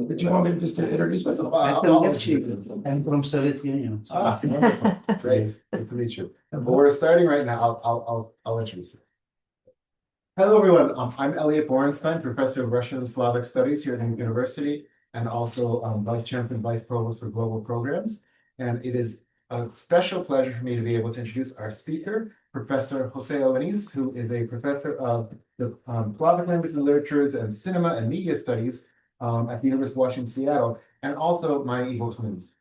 Did you want me just to introduce myself? I'm from Soviet Union. Wonderful. Great. Good to meet you. Well, we're starting right now. I'll introduce you. Hello, everyone. I'm Elliot Borenstein, professor of Russian and Slavic Studies here at the university, and also vice chairman and vice provost for global programs. And it is a special pleasure for me to be able to introduce our speaker, Professor José Alonzo, who is a professor of the Slavic languages and literatures and cinema and media studies at the University of Washington, Seattle, and also my evil twins.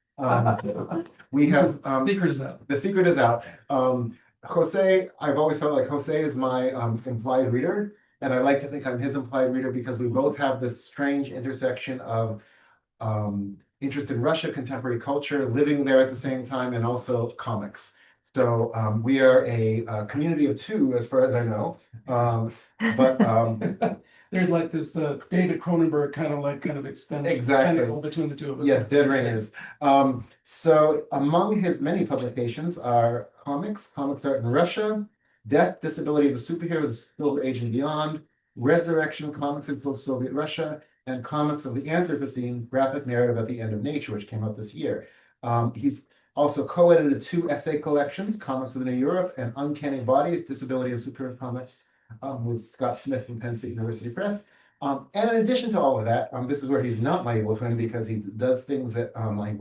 We have Secret is out. the secret is out. Jose, I've always felt like Jose is my implied reader, and I like to think I'm his implied reader because we both have this strange intersection of interest in Russia, contemporary culture, living there at the same time, and also comics. So we are a community of two, as far as I know. There's like this David Cronenberg kind of extended Exactly. tentacle between the two of us. Yes, Dead Ringers. So among his many publications are comics art in Russia, Death, Disability of the Superhero, the Silver Age and Beyond, Resurrection, Comics in Post-Soviet Russia, and Comics of the Anthropocene, Graphic Narrative at the End of Nature, which came out this year. He's also co-edited 2 essay collections, Comics of the New Europe and Uncanny Bodies, Disability and Superhero Comics, with Scott Smith from Penn State University Press. And in addition to all of that, this is where he's not my evil twin because he does things that I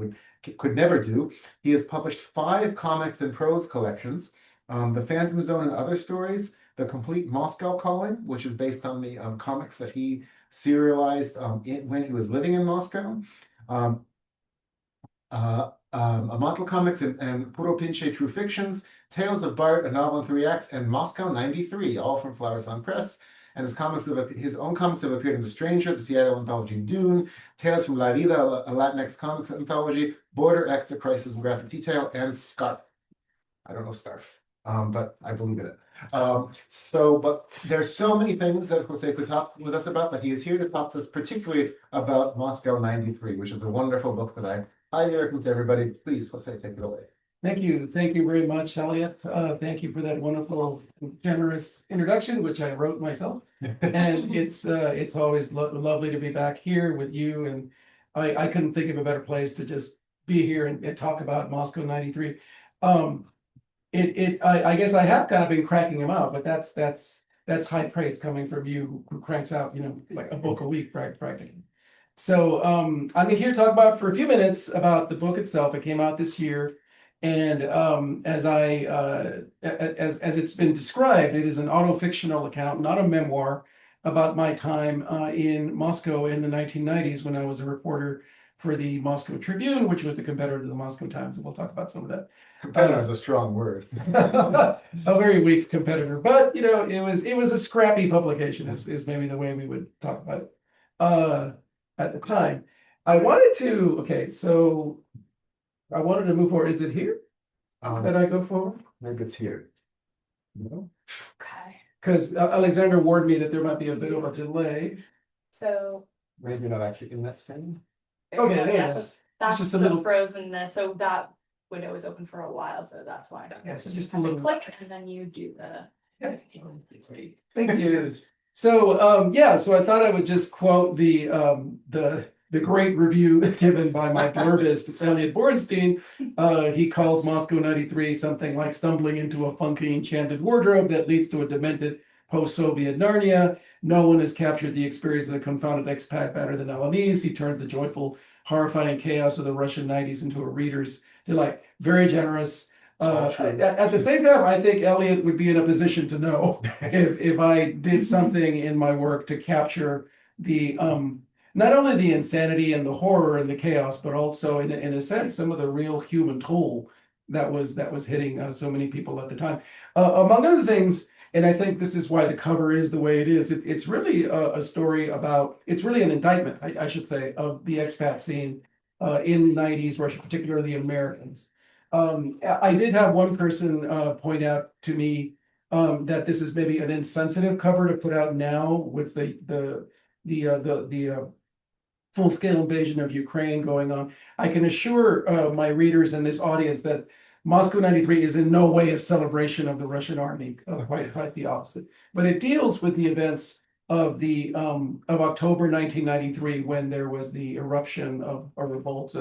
could never do. He has published 5 comics and prose collections, The Phantom Zone and Other Stories, The Complete Moscow Calling, which is based on the comics that he serialized when he was living in Moscow, Amatl Comics and Puro Pinche True Fictions, Tales of Bart, a novel in 3 acts, and Moscow 93, all from Flower Song Press. And his own comics have appeared in The Stranger, the Seattle anthology Dune, Tales from La Vida, a Latinx comics anthology, Border X, A Crisis in Graphic Detail, and Scarf. I don't know Scarf, but I believe in it. But there's so many things that Jose could talk with us about, but he is here to talk to us particularly about Moscow 93, which is a wonderful book that I highly recommend to everybody. Please, Jose, take it away. Thank you very much, Elliot. Thank you for that wonderful, generous introduction, which I wrote myself. And it's always lovely to be back here with you. And I couldn't think of a better place to just be here and talk about Moscow 93. I guess I have kind of been cracking them out, but that's high praise coming from you who cranks out, like a book a week, practically. So I'm here to talk about for a few minutes about the book itself. It came out this year. And as it's been described, it is an autofictional account, not a memoir, about my time in Moscow in the 1990s when I was a reporter for the Moscow Tribune, which was the competitor to the Moscow Times. And we'll talk about some of that. Competitor is a strong word. A very weak competitor, but it was a scrappy publication, is maybe the way we would talk about it at the time. I wanted to move forward. Is it here that I go forward? Maybe it's here. No? Okay. Because Alexander warned me that there might be a bit of a delay. So. Maybe you're not actually in that screen. Okay, there it yeah, is. so that's Just a the little- frozenness. So that window was open for a while, so that's why. Yeah, so just a Have to little. click and then you do the. Thank you. So so I thought I would just quote the great review given by my blurbist, Elliot Borenstein. He calls Moscow 93 something like stumbling into a funky enchanted wardrobe that leads to a demented post-Soviet Narnia. No one has captured the experience of the confounded expat better than Alanis. He turns the joyful, horrifying chaos of the Russian 90s into a reader's delight. Very generous. At the same time, I think Elliot would be in a position to know if I did something in my work to capture the not only the insanity and the horror and the chaos, but also in a sense some of the real human toll that was hitting so many people at the time. Among other things, and I think this is why the cover is the way it is. It's really a story about. It's really an indictment, I should say, of the expat scene in the 90s Russia, particularly the Americans. I did have one person point out to me that this is maybe an insensitive cover to put out now with the full-scale invasion of Ukraine going on. I can assure my readers and this audience that Moscow 93 is in no way a celebration of the Russian army, quite the opposite. But it deals with the events of October 1993, when there was the eruption of a revolt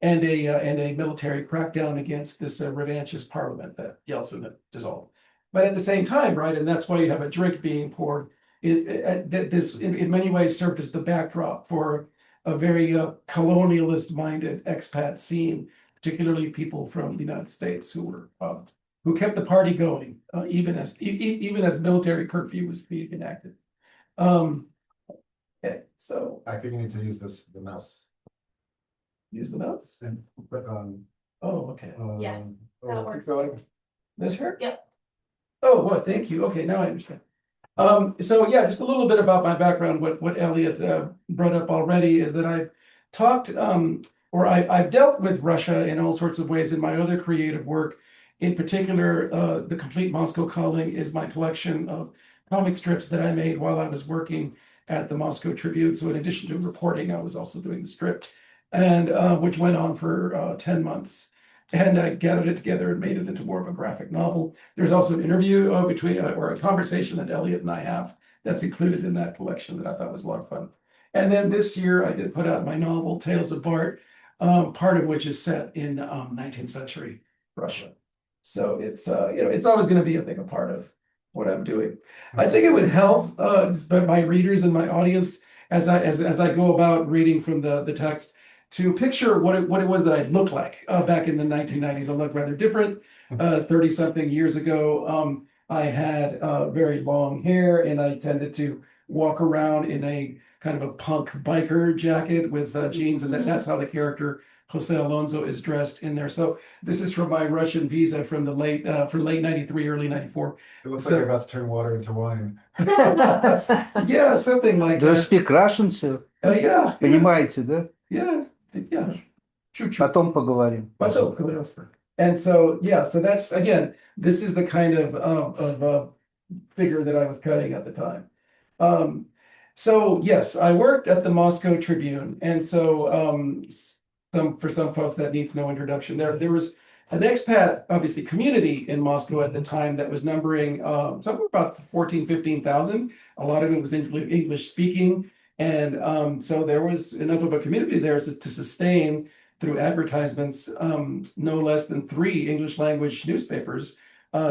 and a military crackdown against this revanchist parliament that Yeltsin had dissolved. But at the same time, right, and that's why you have a drink being poured. This in many ways served as the backdrop for a very colonialist-minded expat scene, particularly people from the United States who kept the party going, even as military curfew was being enacted. Okay, so I think you need to use the mouse. use the mouse. And click on. Oh, okay. Yes, that keep works. going. This her? Yep. Oh, well, thank you. Okay, now I understand. So yeah, just a little bit about my background. What Elliot brought up already is that I've talked or I've dealt with Russia in all sorts of ways in my other creative work. In particular, The Complete Moscow Calling is my collection of comic strips that I made while I was working at the Moscow Tribune. So in addition to reporting, I was also doing the strip, and which went on for 10 months. And I gathered it together and made it into more of a graphic novel. There's also an interview or a conversation that Elliot and I have that's included in that collection that I thought was a lot of fun. And then this year I did put out my novel, Tales of Bart, part of which is set in 19th century Russia. So it's it's always going to be, I think, a part of what I'm doing. I think it would help my readers and my audience as I go about reading from the text to picture what it was that I looked like back in the 1990s. I looked rather different 30-something years ago. I had very long hair, and I tended to walk around in a kind of a punk biker jacket with jeans, and that's how the character José Alonzo is dressed in there. So this is from my Russian visa from the late 93, early 94. It looks So- like you're about to turn water into wine. Yeah, something like Do you that. speak Russian, sir? Yeah, Понимаете, да? yeah, yeah. Choo-choo. Потом поговорим. And so, yeah, so that's, again, this is the kind of figure that I was cutting at the time. So yes, I worked at the Moscow Tribune, and so for some folks that needs no introduction. There was an expat, obviously, community in Moscow at the time that was numbering somewhere about 15,000. A lot of it was English speaking, and so there was enough of a community there to sustain through advertisements no less than 3 English language newspapers,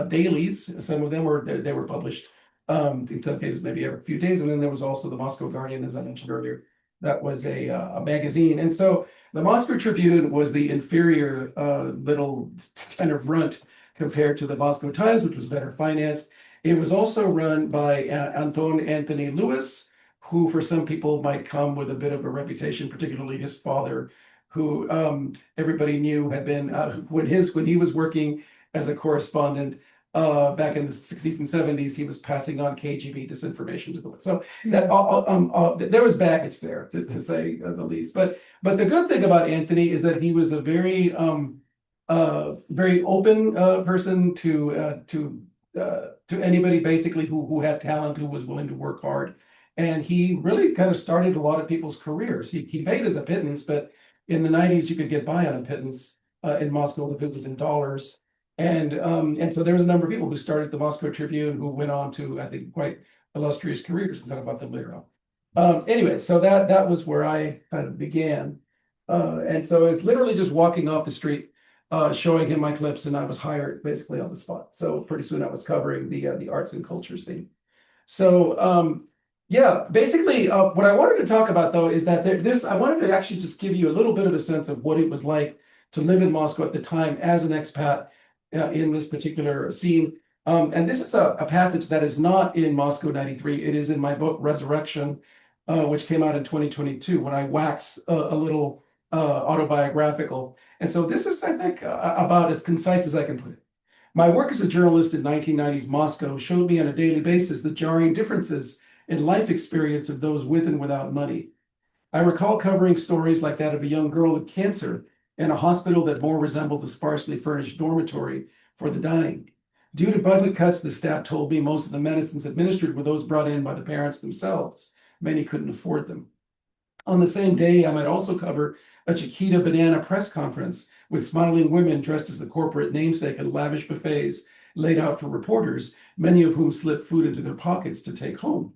dailies. Some of them were published in some cases maybe every few days, and then there was also the Moscow Guardian, as I mentioned earlier. That was a magazine, and so the Moscow Tribune was the inferior little kind of runt compared to the Moscow Times, which was better financed. It was also run by Anthony Lewis, who for some people might come with a bit of a reputation, particularly his father, who everybody knew had been when he was working as a correspondent back in the 60s and 70s, he was passing on KGB disinformation to the world. So that there was baggage there, to say the least. But the good thing about Anthony is that he was a very very open person to anybody basically who had talent, who was willing to work hard, and he really kind of started a lot of people's careers. He paid as a pittance, but in the 90s you could get by on a pittance in Moscow if it was in dollars. And so there was a number of people who started the Moscow Tribune who went on to, I think, quite illustrious careers. We'll talk about them later on. Anyway, so that was where I kind of began. And so I was literally just walking off the street, showing him my clips, and I was hired basically on the spot. So pretty soon I was covering the arts and culture scene. So yeah, basically what I wanted to talk about though is that I wanted to actually just give you a little bit of a sense of what it was like to live in Moscow at the time as an expat in this particular scene. And this is a passage that is not in Moscow 93. It is in my book, Resurrection, which came out in 2022, when I wax a little autobiographical. And so this is, I think, about as concise as I can put it. My work as a journalist in 1990s Moscow showed me on a daily basis the jarring differences in life experience of those with and without money. I recall covering stories like that of a young girl with cancer in a hospital that more resembled a sparsely furnished dormitory for the dying. Due to budget cuts, the staff told me most of the medicines administered were those brought in by the parents themselves. Many couldn't afford them. On the same day, I might also cover a Chiquita banana press conference with smiling women dressed as the corporate namesake and lavish buffets laid out for reporters, many of whom slipped food into their pockets to take home.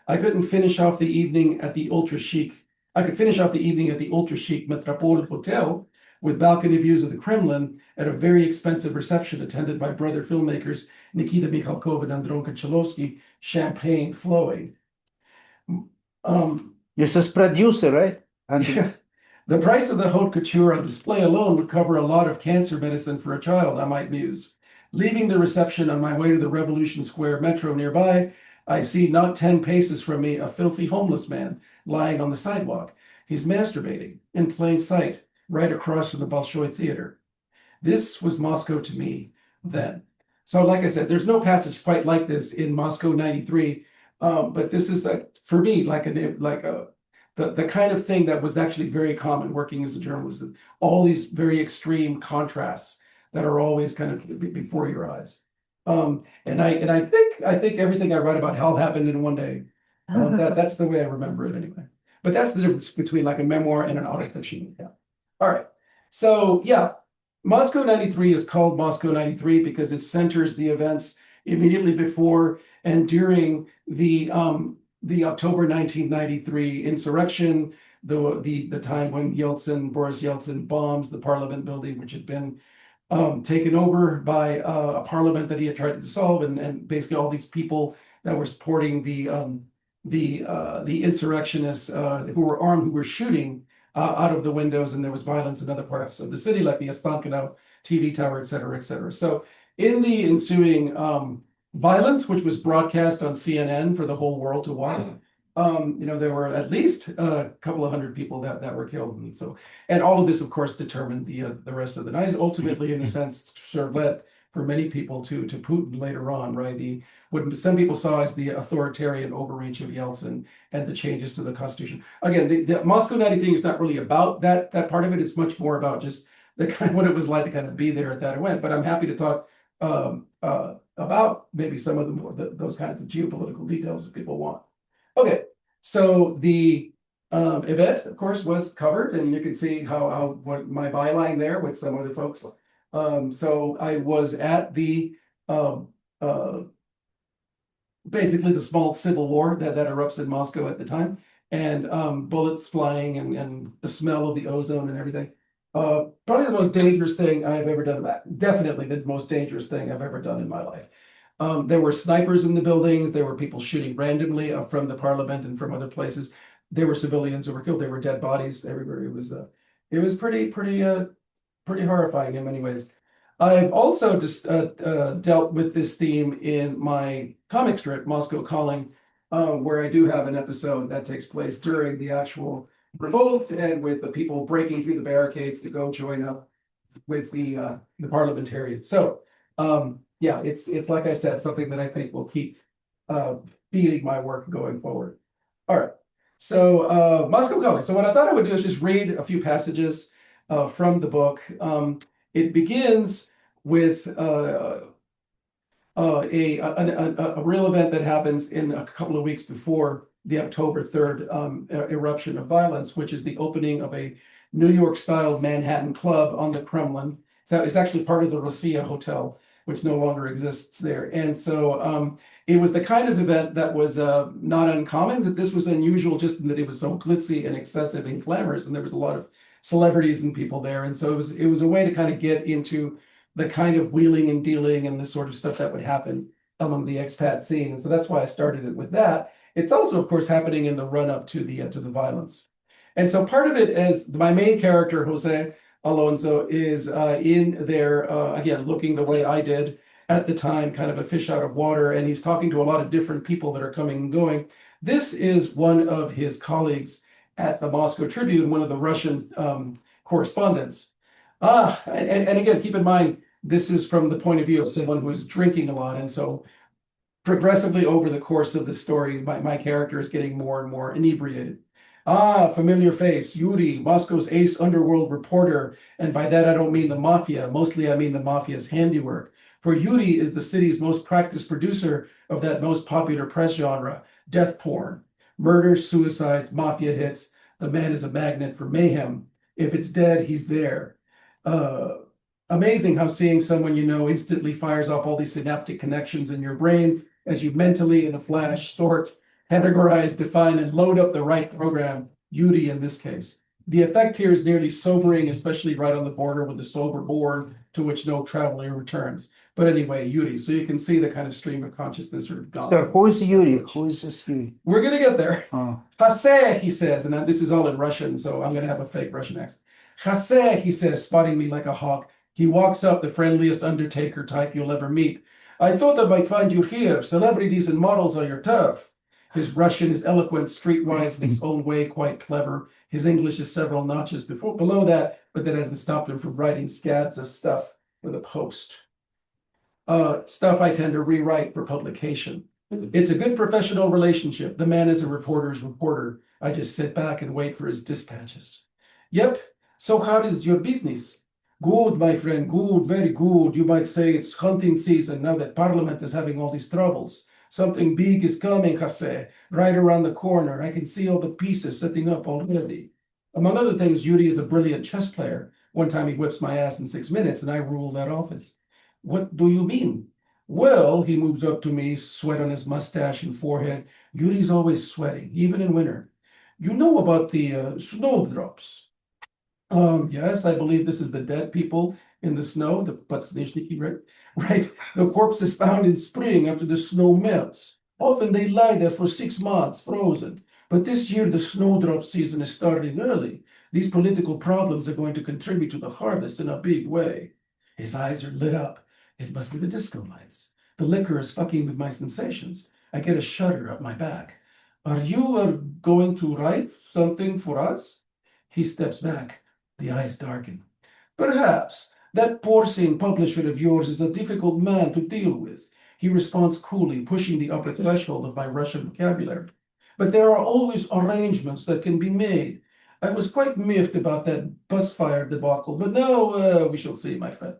I couldn't finish off the evening at the ultra chic. I could finish off the evening at the ultra chic Metropole Hotel with balcony views of the Kremlin at a very expensive reception attended by brother filmmakers Nikita Mikhalkov and Andron Konchalovsky, champagne flowing. This is producer, right? And Yeah. The price of the haute couture on display alone would cover a lot of cancer medicine for a child, I might muse. Leaving the reception on my way to the Revolution Square metro nearby, I see not 10 paces from me a filthy homeless man lying on the sidewalk. He's masturbating in plain sight, right across from the Bolshoi Theater. This was Moscow to me then. So like I said, there's no passage quite like this in Moscow 93, but this is, for me, the kind of thing that was actually very common working as a journalist, all these very extreme contrasts that are always kind of before your eyes. And I think everything I write about hell happened in one day. That's the way I remember it anyway. But that's the difference between like a memoir and an autofiction. Yeah. All right. So yeah, Moscow 93 is called Moscow 93 because it centers the events immediately before and during the October 1993 insurrection, the time when Boris Yeltsin bombs the parliament building, which had been taken over by a parliament that he had tried to dissolve, and basically all these people that were supporting the insurrectionists who were armed, who were shooting out of the windows, and there was violence in other parts of the city, like the Ostankino TV tower, et cetera, et cetera. So in the ensuing violence, which was broadcast on CNN for the whole world to watch, there were at least a couple of hundred people that were killed, and all of this, of course, determined the rest of the night. Ultimately, in a sense, sort of led for many people to Putin later on, right? What some people saw as the authoritarian overreach of Yeltsin and the changes to the constitution. Again, the Moscow 93 is not really about that part of it. It's much more about just the kind of what it was like to kind of be there at that event. But I'm happy to talk about maybe some of those kinds of geopolitical details if people want. Okay, so the event, of course, was covered, and you can see what my byline there with some other folks. So I was at the basically the small civil war that erupts in Moscow at the time, and bullets flying and the smell of the ozone and everything. Probably the most dangerous thing I've ever done. Definitely the most dangerous thing I've ever done in my life. There were snipers in the buildings. There were people shooting randomly from the parliament and from other places. There were civilians who were killed. There were dead bodies everywhere. It was pretty horrifying in many ways. I've also just dealt with this theme in my comic strip, Moscow Calling, where I do have an episode that takes place during the actual revolt and with the people breaking through the barricades to go join up with the parliamentarians. So yeah, it's like I said, something that I think will keep feeding my work going forward. All right, so Moscow Calling. So what I thought I would do is just read a few passages from the book. It begins with a real event that happens in a couple of weeks before the October 3rd eruption of violence, which is the opening of a New York-style Manhattan club on the Kremlin. So it's actually part of the Rossiya Hotel, which no longer exists there. And so it was the kind of event that was not uncommon, that this was unusual just in that it was so glitzy and excessive and glamorous, and there was a lot of celebrities and people there. And so it was a way to kind of get into the kind of wheeling and dealing and the sort of stuff that would happen among the expat scene. And so that's why I started it with that. It's also, of course, happening in the run-up to the violence. And so part of it is my main character, José Alonzo, is in there, again, looking the way I did at the time, kind of a fish out of water, and he's talking to a lot of different people that are coming and going. This is one of his colleagues at the Moscow Tribune, one of the Russian correspondents. And again, keep in mind, this is from the point of view of someone who is drinking a lot. And so progressively over the course of the story, my character is getting more and more inebriated. Familiar face, Yuri, Moscow's ace underworld reporter. And by that, I don't mean the mafia. Mostly, I mean the mafia's handiwork. For Yuri is the city's most practiced producer of that most popular press genre, death porn. Murders, suicides, mafia hits. The man is a magnet for mayhem. If it's dead, he's there. Amazing how seeing someone you know instantly fires off all these synaptic connections in your brain as you mentally, in a flash, sort categorize, define, and load up the right program, Yuri in this case. The effect here is nearly sobering, especially right on the border with the sober board to which no traveler returns. But anyway, Yuri, so you can see the kind of stream of consciousness sort of gone. Sir, who is Yuri? Who is this Yuri? We're gonna get there. Oh. Chase, he says, and this is all in Russian, so I'm gonna have a fake Russian accent. Chase, he says, spotting me like a hawk. He walks up, the friendliest undertaker type you'll ever meet. I thought I might find you here. Celebrities and models are your turf. His Russian is eloquent, streetwise, in his own way, quite clever. His English is several notches below that, but that hasn't stopped him from writing scabs of stuff for the Post. Stuff I tend to rewrite for publication. It's a good professional relationship. The man is a reporter's reporter. I just sit back and wait for his dispatches. Yep. So how is your business? Good, my friend. Good, very good. You might say it's hunting season now that Parliament is having all these troubles. Something big is coming, Jose, right around the corner. I can see all the pieces setting up already. Among other things, Yuri is a brilliant chess player. One time he whips my ass in 6 minutes and I rule that office. What do you mean? Well, he moves up to me, sweat on his mustache and forehead. Yuri's always sweating, even in winter. You know about the snowdrops? Yes, I believe this is the dead people in the snow, the patsnishniki, right? Right. The corpse is found in spring after the snow melts. Often they lie there for 6 months, frozen. But this year, the snowdrop season is starting early. These political problems are going to contribute to the harvest in a big way. His eyes are lit up. It must be the disco lights. The liquor is fucking with my sensations. I get a shudder up my back. Are you going to write something for us? He steps back. The eyes darken. Perhaps. That porcine publisher of yours is a difficult man to deal with. He responds coolly, pushing the upper threshold of my Russian vocabulary. But there are always arrangements that can be made. I was quite miffed about that bus fire debacle, but now we shall see, my friend.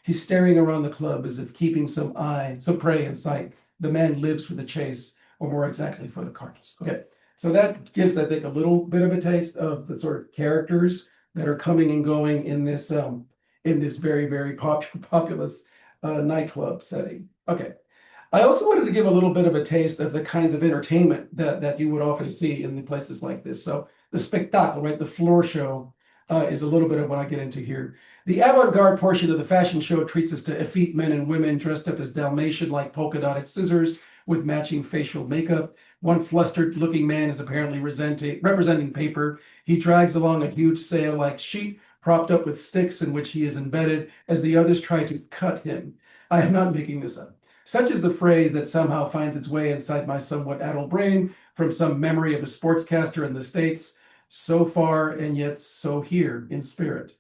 He's staring around the club as if keeping some prey in sight. The man lives for the chase, or more exactly for the carcass. Okay, so that gives, I think, a little bit of a taste of the sort of characters that are coming and going in this very, very populous nightclub setting. Okay. I also wanted to give a little bit of a taste of the kinds of entertainment that you would often see in the places like this. So the spectacle, right? The floor show is a little bit of what I get into here. The avant-garde portion of the fashion show treats us to effete men and women dressed up as Dalmatian-like polka-dotted scissors with matching facial makeup. One flustered-looking man is apparently representing paper. He drags along a huge sail-like sheet propped up with sticks in which he is embedded as the others try to cut him. I am not making this up. Such is the phrase that somehow finds its way inside my somewhat addled brain from some memory of a sportscaster in the States, so far and yet so here in spirit.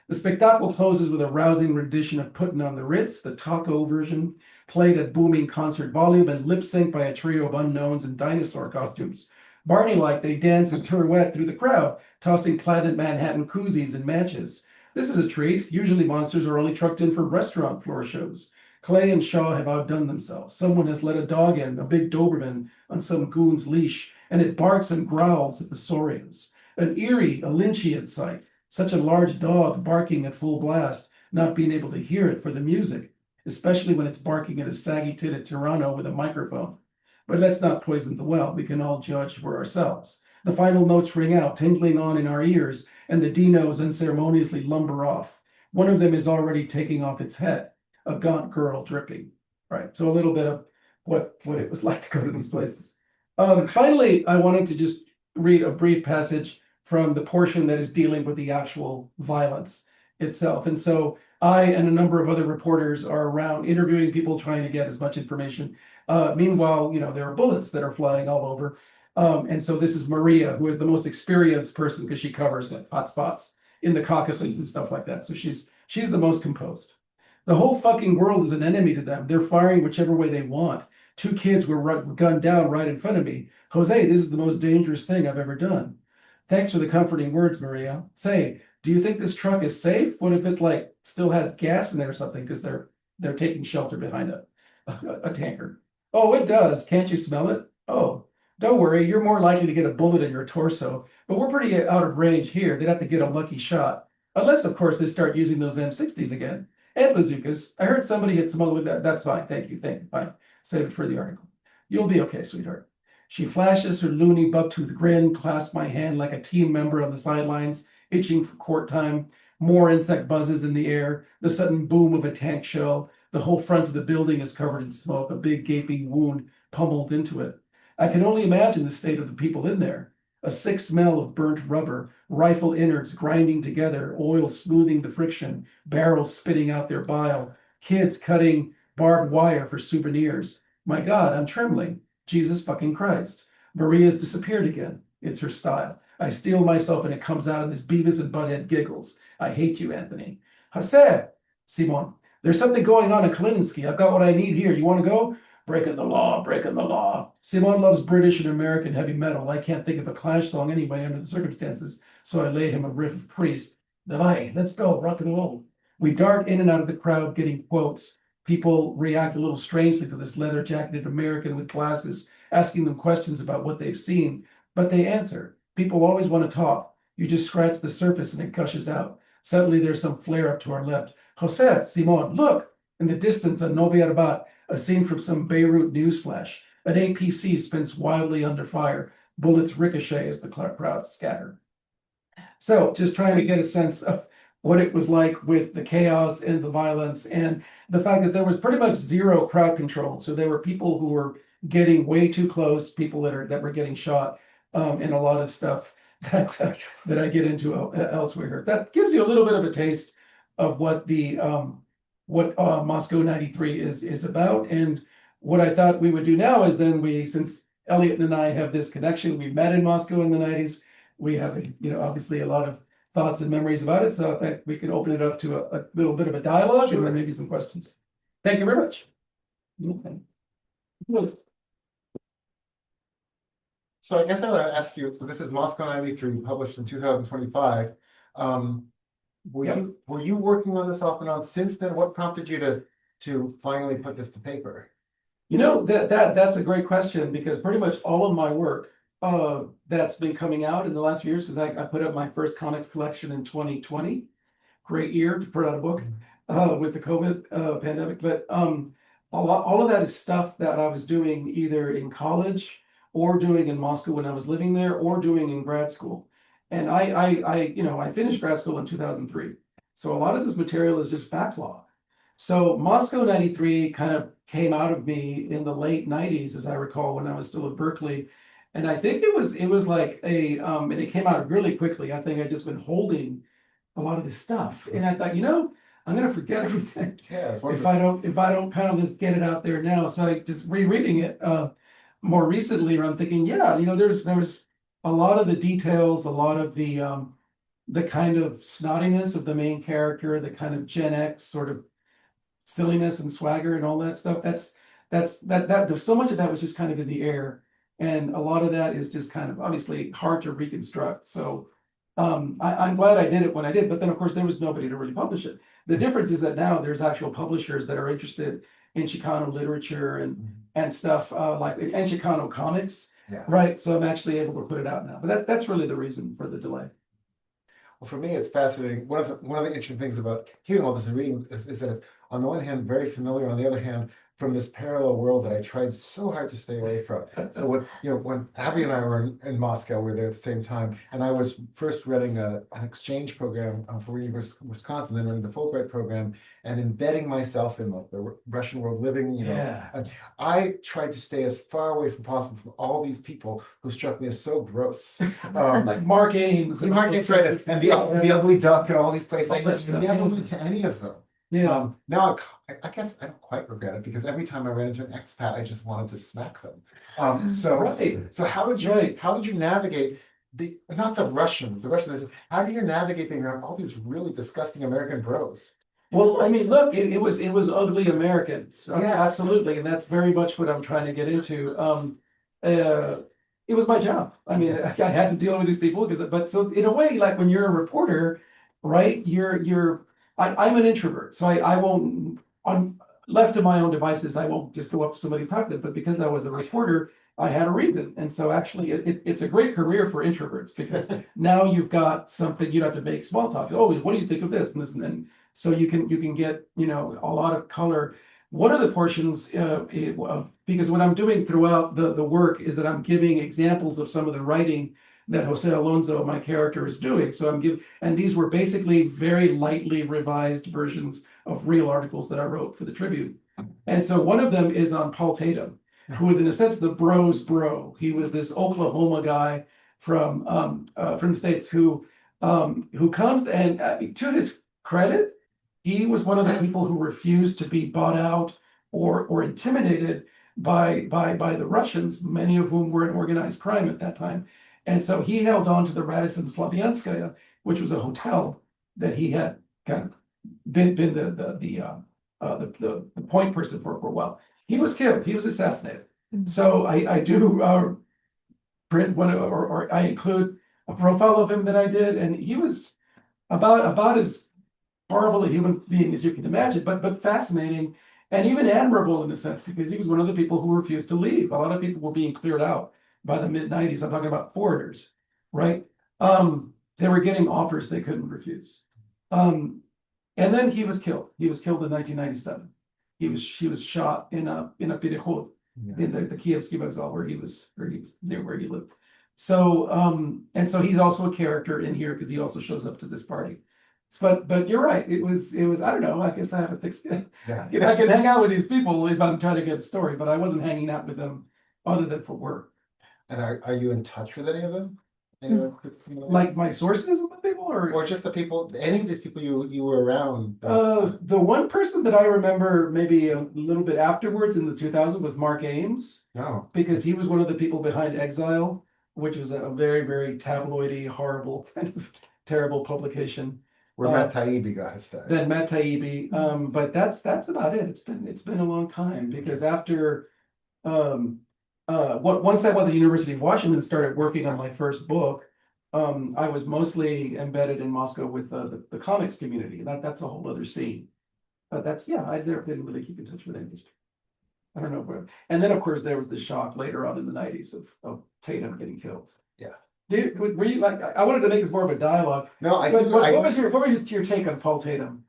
The spectacle closes with a rousing rendition of Puttin' on the Ritz, the taco version, played at booming concert volume and lip-synced by a trio of unknowns in dinosaur costumes. Barney-like, they dance and pirouette through the crowd, tossing Planet Manhattan koozies and matches. This is a treat. Usually monsters are only trucked in for restaurant floor shows. Clay and Shaw have outdone themselves. Someone has let a dog in, a big Doberman, on some goon's leash, and it barks and growls at the saurians. An eerie, a Lynchian sight. Such a large dog barking at full blast, not being able to hear it for the music, especially when it's barking at a saggy-titted Tyranno with a microphone. But let's not poison the well. We can all judge for ourselves. The final notes ring out, tingling on in our ears, and the dinos unceremoniously lumber off. One of them is already taking off its head, a gaunt girl dripping. Right, so a little bit of what it was like to go to these places. Finally, I wanted to just read a brief passage from the portion that is dealing with the actual violence itself. And so I and a number of other reporters are around interviewing people, trying to get as much information. Meanwhile, there are bullets that are flying all over. And so this is Maria, who is the most experienced person because she covers like hot spots in the Caucasus and stuff like that. So she's the most composed. The whole fucking world is an enemy to them. They're firing whichever way they want. 2 kids were gunned down right in front of me. Jose, this is the most dangerous thing I've ever done. Thanks for the comforting words, Maria. Say, do you think this truck is safe? What if it's like still has gas in it or something because they're taking shelter behind a tanker? Oh, it does. Can't you smell it? Oh, don't worry. You're more likely to get a bullet in your torso, but we're pretty out of range here. They'd have to get a lucky shot. Unless, of course, they start using those M60s again. And bazookas. I heard somebody hit someone with that. That's fine. Thank you. Fine. Save it for the article. You'll be okay, sweetheart. She flashes her loony buck-toothed grin, clasps my hand like a team member on the sidelines, itching for court time. More insect buzzes in the air, the sudden boom of a tank shell. The whole front of the building is covered in smoke, a big gaping wound pummeled into it. I can only imagine the state of the people in there. A sick smell of burnt rubber, rifle innards grinding together, oil smoothing the friction, barrels spitting out their bile, kids cutting barbed wire for souvenirs. My God, I'm trembling. Jesus fucking Christ. Maria's disappeared again. It's her style. I steel myself and it comes out in this Beavis and Butthead giggles. I hate you, Anthony. Jose, Simon, there's something going on in Kalininsky. I've got what I need here. You want to go? Breaking the law, breaking the law. Simon loves British and American heavy metal. I can't think of a Clash song anyway under the circumstances, so I lay him a riff of Priest. Davai, let's go, rock and roll. We dart in and out of the crowd getting quotes. People react a little strangely to this leather-jacketed American with glasses, asking them questions about what they've seen, but they answer. People always want to talk. You just scratch the surface and it gushes out. Suddenly there's some flare up to our left. Jose, Simon, look! In the distance, a Novi Arbat, a scene from some Beirut newsflash. An APC spins wildly under fire. Bullets ricochet as the crowd scatter. So just trying to get a sense of what it was like with the chaos and the violence and the fact that there was pretty much zero crowd control. So there were people who were getting way too close, people that were getting shot, and a lot of stuff that I get into elsewhere. That gives you a little bit of a taste of what the Moscow 93 is about. And what I thought we would do now is then since Elliot and I have this connection, we met in Moscow in the 90s. We have, obviously a lot of thoughts and memories about it. So I think we can open it up to a little bit of a dialogue and then maybe some questions. Thank you very much. Okay. So I guess I want to ask you, so this is Moscow 93, published in 2025. Were you working on this off and on since then? What prompted you to finally put this to paper? That's a great question, because pretty much all of my work that's been coming out in the last few years, because I put up my first comics collection in 2020. Great year to put out a book with the COVID pandemic. But all of that is stuff that I was doing either in college or doing in Moscow when I was living there, or doing in grad school. And I finished grad school in 2003. So a lot of this material is just backlog. So Moscow 93 kind of came out of me in the late 90s, as I recall, when I was still at Berkeley. And I think it was like and it came out really quickly. I think I just been holding a lot of this stuff. And I thought, I'm gonna forget everything if I don't kind of just get it out there now. So I just rereading it more recently, I'm thinking, there's a lot of the details, a lot of the kind of snottiness of the main character, the kind of Gen X sort of silliness and swagger and all that stuff. That there's so much of that was just kind of in the air, and a lot of that is just kind of obviously hard to reconstruct. So I'm glad I did it when I did, but then of course there was nobody to really publish it. The difference is that now there's actual publishers that are interested in Chicano literature and stuff and Chicano comics. Yeah. Right. So I'm actually able to put it out now. But that's really the reason for the delay. Well, for me, it's fascinating. One of the interesting things about hearing all this and reading is that it's, on the one hand, very familiar, on the other hand, from this parallel world that I tried so hard to stay away from. So when Abby and I were in Moscow, we were there at the same time, and I was first running an exchange program for University of Wisconsin, then running the Fulbright program, and embedding myself in the Russian world, living, and I tried to stay as far away from possible from all these people who struck me as so gross. Like Mark Ames. Mark Ames, right, and the Ugly Duck and all these places. I never went to any of them. Yeah. Now I guess I don't quite regret it, because every time I ran into an expat, I just wanted to smack them. So how did you navigate not the Russians, how do you navigate being around all these really disgusting American bros? Well, I mean, look, it was ugly Americans. Yeah, absolutely, and that's very much what I'm trying to get into. It was my job. I mean, I had to deal with these people but so in a way, like when you're a reporter, right? I'm an introvert, so I won't, I'm left to my own devices, I won't just go up to somebody and talk to them, but because I was a reporter, I had a reason. And so actually it's a great career for introverts, because now you've got something, you don't have to make small talk. Oh, what do you think of this and this? And then, so you can get, a lot of color. one of the portions, because what I'm doing throughout the work is that I'm giving examples of some of the writing that José Alonzo, my character, is doing. So and these were basically very lightly revised versions of real articles that I wrote for the Tribune. And so one of them is on Paul Tatum, who was in a sense the bro's bro. He was this Oklahoma guy from the States who comes and to his credit, he was one of the people who refused to be bought out or intimidated by the Russians, many of whom were in organized crime at that time. And so he held on to the Radisson Slavianskaya, which was a hotel that he had kind of been the point person for a while. He was killed. He was assassinated. So I do print one or I include a profile of him that I did, and he was about as horrible a human being as you can imagine, but fascinating and even admirable in a sense, because he was one of the people who refused to leave. A lot of people were being cleared out by the mid-90s. I'm talking about foreigners, right? They were getting offers they couldn't refuse. And then he was killed. He was killed in 1997. He was shot in a Perechod, in the Kievsky Vokzal, where he was near where he lived. So and so he's also a character in here because he also shows up to this party. But you're right. It was I don't know. I guess I have a thick skin. Yeah. I can hang out with these people if I'm trying to get a story, but I wasn't hanging out with them other than for work. And are you in touch with any of them? Anyone? Like my sources of the people, Or just the people, any of these people you were around? the one person that I remember maybe a little bit afterwards in the 2000s was Mark Ames, No. because he was one of the people behind Exile, which was a very, very tabloidy, horrible, kind of terrible publication. Where Matt Taibbi got his start. Then Matt Taibbi, but that's about it. It's been a long time, because after once I went to the University of Washington and started working on my first book, I was mostly embedded in Moscow with the comics community. That's a whole other scene. But I didn't really keep in touch with any of these people. I don't know where. And then of course there was the shock later on in the 90s of Tatum getting killed. Yeah. Dude, were you like? I wanted to make this more of a dialogue. No, What was your take on Paul Tatum?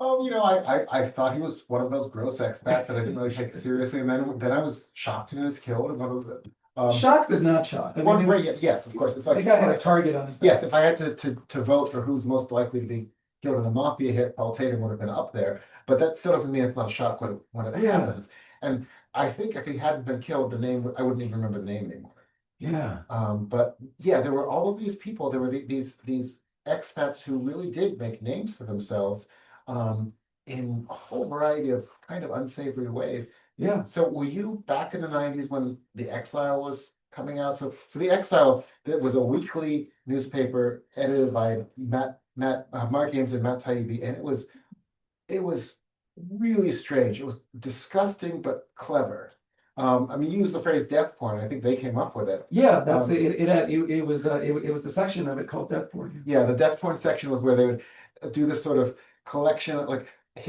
Oh, I thought he was one of those gross expats that I didn't really take seriously, and then I was shocked when he was killed. And one of the Shocked but not shocked. I mean, yes, of course. It's the like guy had a target on his back. yes, if I had to vote for who's most likely to be killed in a mafia hit, Paul Tatum would have been up there. But that still doesn't mean it's not a shock when it happens. And I think if he hadn't been killed, I wouldn't even remember the name anymore. Yeah. But yeah, there were all of these people. There were these expats who really did make names for themselves in a whole variety of kind of unsavory ways. Yeah. So were you back in the 90s when The Exile was coming out? So The Exile, that was a weekly newspaper edited by Mark Ames and Matt Taibbi, and it was really strange. It was disgusting but clever. I mean, you used the phrase death porn. I think they came up with it. Yeah, that's it was a section of it called Death Porn. Yeah, the death porn section was where they would do this sort of collection of like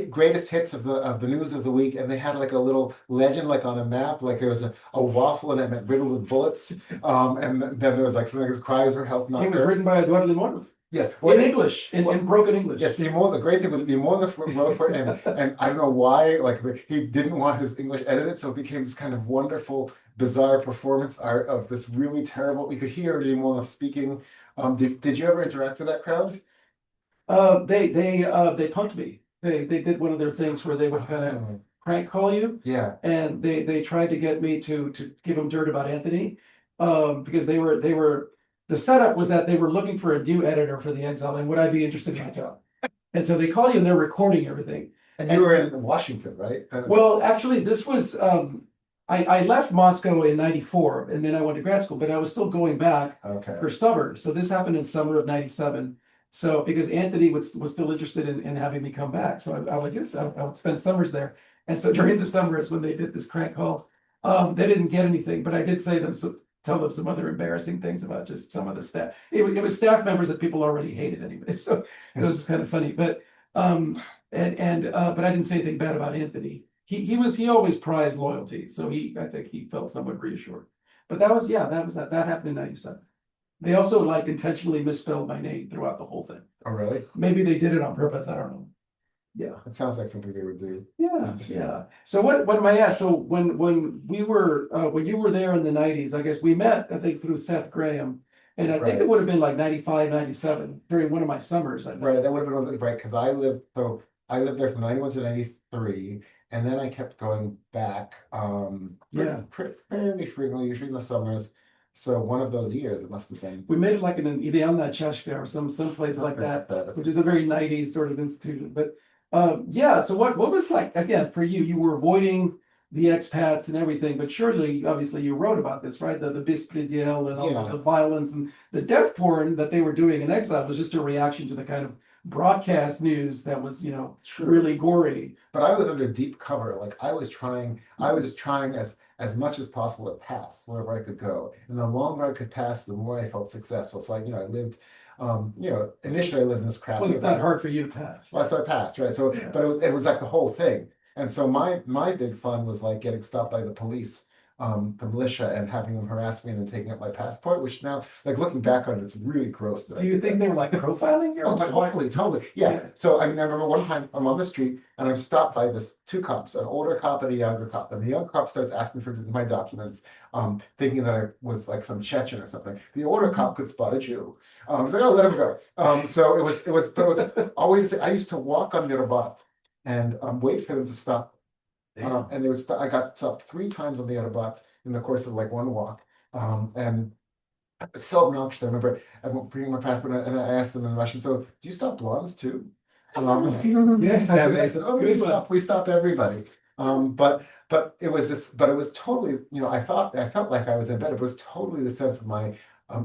greatest hits of the news of the week, and they had like a little legend like on a map, like there was a waffle and it meant riddled with bullets, and then there was like something, cries for help not It was heard. written by Eduardo Limón. Yes, In English, in broken English. yes. The great thing was Limón wrote for it, and I don't know why, like he didn't want his English edited, so it became this kind of wonderful, bizarre performance art of this really terrible. You could hear Limón speaking. Did you ever interact with that crowd? They punked me. They did one of their things where they would kind of prank call you. Yeah. And they tried to get me to give them dirt about Anthony, because they were the setup was that they were looking for a new editor for The Exile, and would I be interested in the job? And so they call you and they're recording everything. And you were in Washington, right? Well, actually, this was I left Moscow in '94, and then I went to grad school, but I was still going back for summer. So this happened in summer of '97. So because Anthony was still interested in having me come back, so I would spend summers there. And so during the summer is when they did this crank call. They didn't get anything, but I did tell them some other embarrassing things about just some of the staff. It was staff members that people already hated anyway, so it was kind of funny. But but I didn't say anything bad about Anthony. He always prized loyalty, so I think he felt somewhat reassured. But that happened in '97. They also like intentionally misspelled my name throughout the whole thing. Oh, really? Maybe they did it on purpose. I don't know. Yeah. It sounds like something they would do. Yeah, yeah. So what am I asked? So when we were when you were there in the nineties, I guess we met, I think, through Seth Graham. And I think Right. it would have been like 95, 97 during one of my summers. I think. Right, that would have been right, because I lived there from 91 to 93, and then I kept going back, Yeah. fairly frequently, usually in the summers. So one of those years it must have been. We made it like in an Idealna Cheshka or some place like that, which is a very 90s sort of institution. But yeah, so what was like again for you? You were avoiding the expats and everything, but surely, obviously, you wrote about this, right? The Bispredel and all Yeah. the violence and the death porn that they were doing in exile was just a reaction to the kind of broadcast news that was, really gory. But I was under deep cover. Like I was just trying as much as possible to pass wherever I could go. And the longer I could pass, the more I felt successful. So I lived, initially I lived in this crappy. Well, it's not hard for you to pass. Well, so I passed, right? So, Yeah. but it was like the whole thing. And so my big fun was like getting stopped by the police, the militia, and having them harass me and then taking up my passport, which now, like looking back on it, it's really gross. That I Do you did think that. they were like profiling you? Oh, totally. Yeah. Yeah. So I mean, I remember one time I'm on the street and I'm stopped by two cops, an older cop and a younger cop. And the young cop starts asking for my documents, thinking that I was like some Chechen or something. The older cop could spot a Jew. He's like, oh, let him go. So it was always, I used to walk on the Revolt and wait for them to stop. And they would I got stopped 3 times on the Autobot in the course of like one walk. And it's so obnoxious. I remember I went bringing my passport and I asked them in Russian, so do you stop blondes too? Yeah. And they said, oh, we stop everybody. But it was totally, I felt like I was in bed. It was totally the sense of my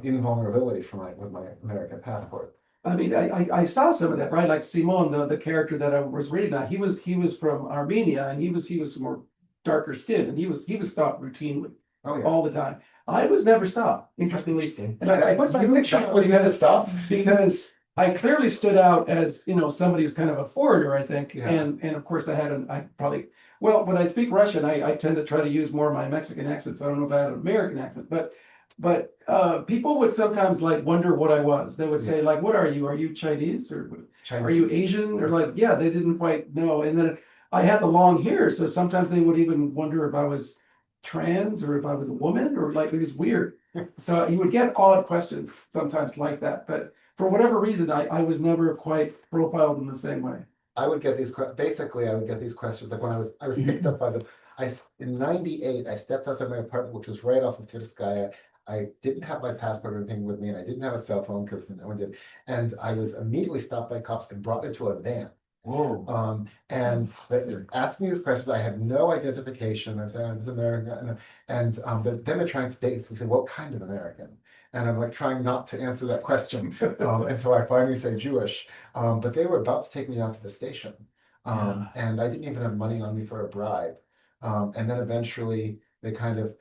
invulnerability with my American passport. I mean, I saw some of that, right? Like Simon, the character that I was reading now, he was from Armenia and he was more darker skinned and he was stopped routinely Oh yeah. all the time. I was never stopped, interestingly. And I put my picture was never stopped because I clearly stood out as, somebody who's kind of a foreigner, I think. Yeah. And of course when I speak Russian, I tend to try to use more of my Mexican accent. So I don't know if I had an American accent, but people would sometimes like wonder what I was. They would say like, what are you? Are you Chinese or are you Asian? Or like, yeah, they didn't quite know. And then I had the long hair. So sometimes they would even wonder if I was trans or if I was a woman or like, it was weird. So you would get odd questions sometimes like that. But for whatever reason, I was never quite profiled in the same way. I would get these questions like when I was picked up by in 98, I stepped outside my apartment, which was right off of Tverskaya. I didn't have my passport or anything with me, and I didn't have a cell phone because no one did. And I was immediately stopped by cops and brought into a van. Whoa. And they asked me these questions. I had no identification. I'm saying I'm American, and but then they're trying to date. So we say, what kind of American? And I'm like trying not to answer that question until I finally say Jewish. But they were about to take me out to the station, and I didn't even have money on me for a bribe. And then eventually they kind of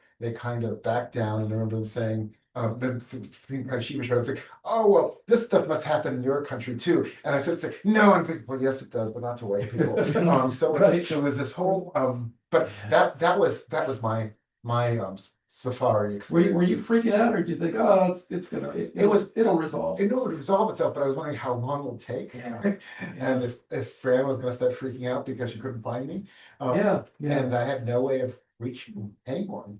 backed down, and I remember them saying, then she was like, oh, well, this stuff must happen in your country too. And I said, it's like, no, I'm thinking, well, yes, it does, but not to white people. So Right. there was this whole, but that was my safari experience. Were you freaking out, or do you think, oh, it'll resolve? It would resolve itself, but I was wondering how long it would take. Yeah. And if Fran was going to start freaking out because she couldn't find me. Yeah. And I had no way of reaching anyone.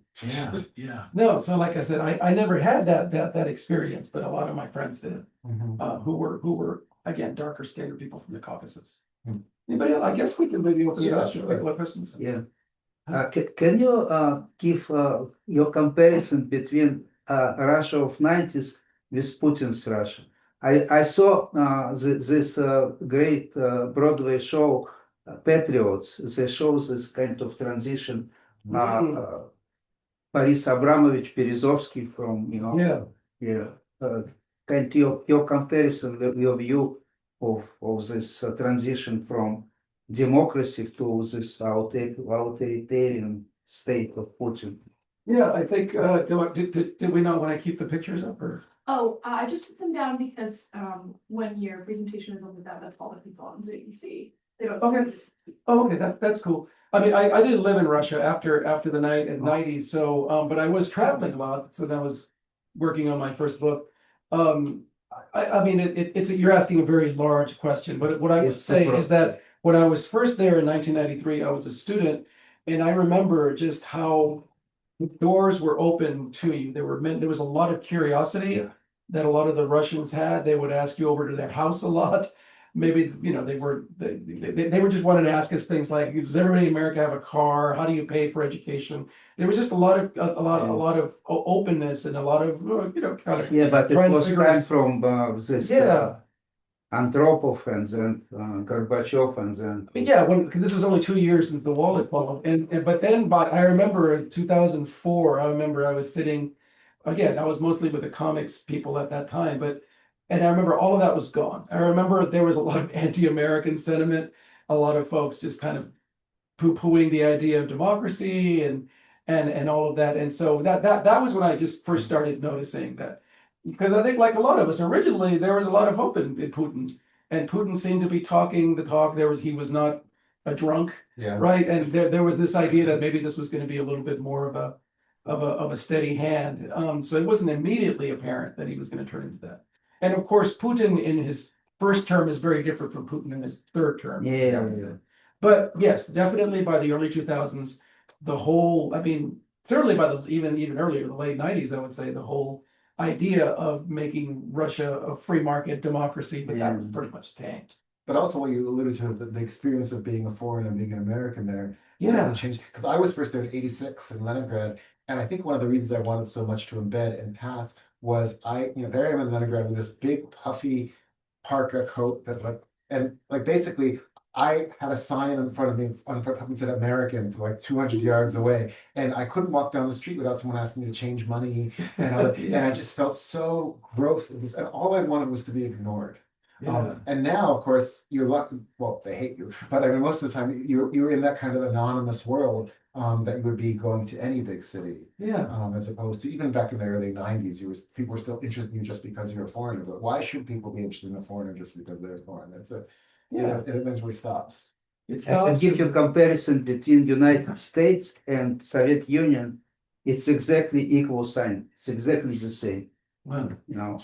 Yeah. No, so like I said, I never had that experience, but a lot of my friends did, who were again darker skinned people from the Caucasus. Anybody else? I guess we can maybe open it up to a couple of questions. Yeah. Can you give your comparison between Russia of 90s with Putin's Russia? I saw this great Broadway show, Patriots. They show this kind of transition. Boris Abramovich, Berezovsky from, kind of your comparison, your view of this transition from democracy to this authoritarian state of Putin. Yeah, I think, did we know when I keep the pictures up or? Oh, I just took them down because when your presentation is over that, that's all the people on Zeta see. They don't. Okay. Oh, okay, that's cool. I mean, I didn't live in Russia after the 90s, so but I was traveling a lot, so I was working on my first book. I mean, it's you're asking a very large question, but what I would say is that when I was first there in 1993, I was a student, and I remember just how the doors were open to you. There was a lot of curiosity Yeah. that a lot of the Russians had. They would ask you over to their house a lot. Maybe, they were just wanting to ask us things like, does everybody in America have a car? How do you pay for education? There was just a lot of openness and a lot of, kind of. Yeah, but it trying to was figure time out- from this Yeah. Andropov and then Gorbachev and then. Yeah, this was only 2 years since the wall had fallen, but then I remember in 2004, I remember I was sitting, again, I was mostly with the comics people at that time, and I remember all of that was gone. I remember there was a lot of anti-American sentiment, a lot of folks just kind of poo-pooing the idea of democracy and all of that, and so that was when I just first started noticing that. Because I think, like a lot of us, originally there was a lot of hope in Putin, and Putin seemed to be talking the talk. He was not a drunk, Yeah. right? And there was this idea that maybe this was going to be a little bit more of a steady hand. So it wasn't immediately apparent that he was going to turn into that. And of course, Putin in his first term is very different from Putin in his third term. Yeah. But yes, definitely by the early 2000s, the whole, I mean, certainly by the even earlier, the late 90s, I would say the whole idea of making Russia a free market democracy, but that was pretty much tanked. But also what you alluded to, the experience of being a foreigner and being an American there. Yeah. Changed, because I was first there in '86 in Leningrad, and I think one of the reasons I wanted so much to embed and pass was there I am in Leningrad with this big puffy parka coat and basically I had a sign in front of me that said American for like 200 yards away, and I couldn't walk down the street without someone asking me to change money, and I just felt so gross. And all I wanted was to be ignored. Yeah. And now, of course, you're lucky. Well, they hate you, but I mean, most of the time, you're in that kind of anonymous world that you would be going to any big city. Yeah. As opposed to even back in the early '90s, people were still interested in you just because you're a foreigner. But why should people be interested in a foreigner just because they're foreign? It eventually stops. I give you a comparison between United States and Soviet Union. It's exactly equal sign. It's exactly the same. Wow.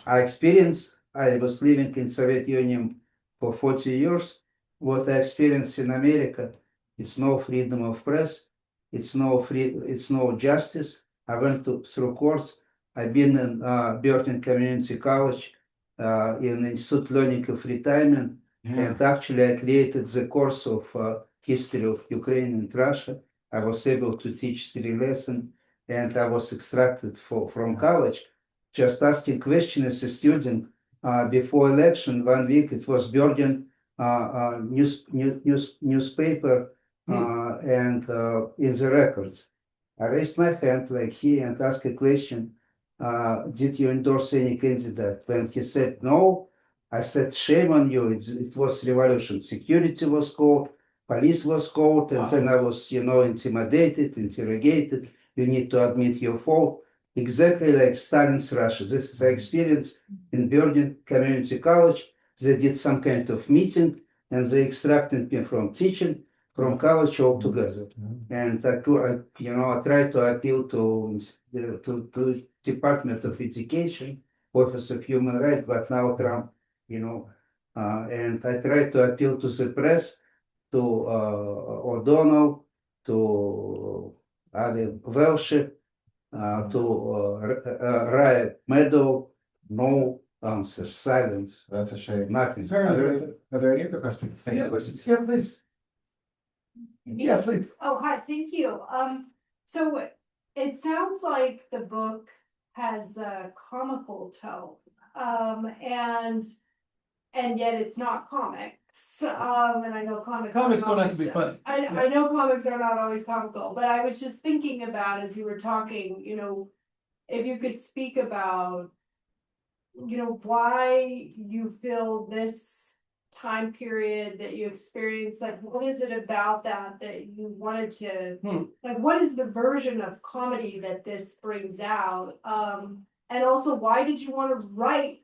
I was living in Soviet Union for 40 years. What I experienced in America, it's no freedom of press, it's no justice. I went through courts. I've been in Berlin Community College, in Institute Learning of Retirement, and actually I created the course of history of Ukraine and Russia. I was able to teach 3 lessons, and I was extracted from college, just asking questions as a student. Before election, 1 week, it was burden newspaper and in the records. I raised my hand like here and asked a question, did you endorse any candidate? When he said no, I said, shame on you, it was revolution. Security was called, police was called, and then I was, intimidated, interrogated. You need to admit your fault. Exactly like Stalin's Russia. This is my experience in Berlin Community College. They did some kind of meeting and they extracted me from teaching, from college altogether. And I tried to appeal to Department of Education, Office of Human Rights, but now Trump, and I tried to appeal to the press, to O'Donnell, to other Welsh, to Raya Meadow, no answer, silence, That's a shame. nothing. Are there any other questions? Yeah, questions? Yeah, please. Yeah, please. Oh, hi, thank you. So it sounds like the book has a comical tone, and yet it's not comics. And I know Comics don't have to be funny. I know comics are not always comical, but I was just thinking about, as you were talking, if you could speak about, why you feel this time period that you experienced, like, what is it about that you wanted to, like, what is the version of comedy that this brings out? And also, why did you want to write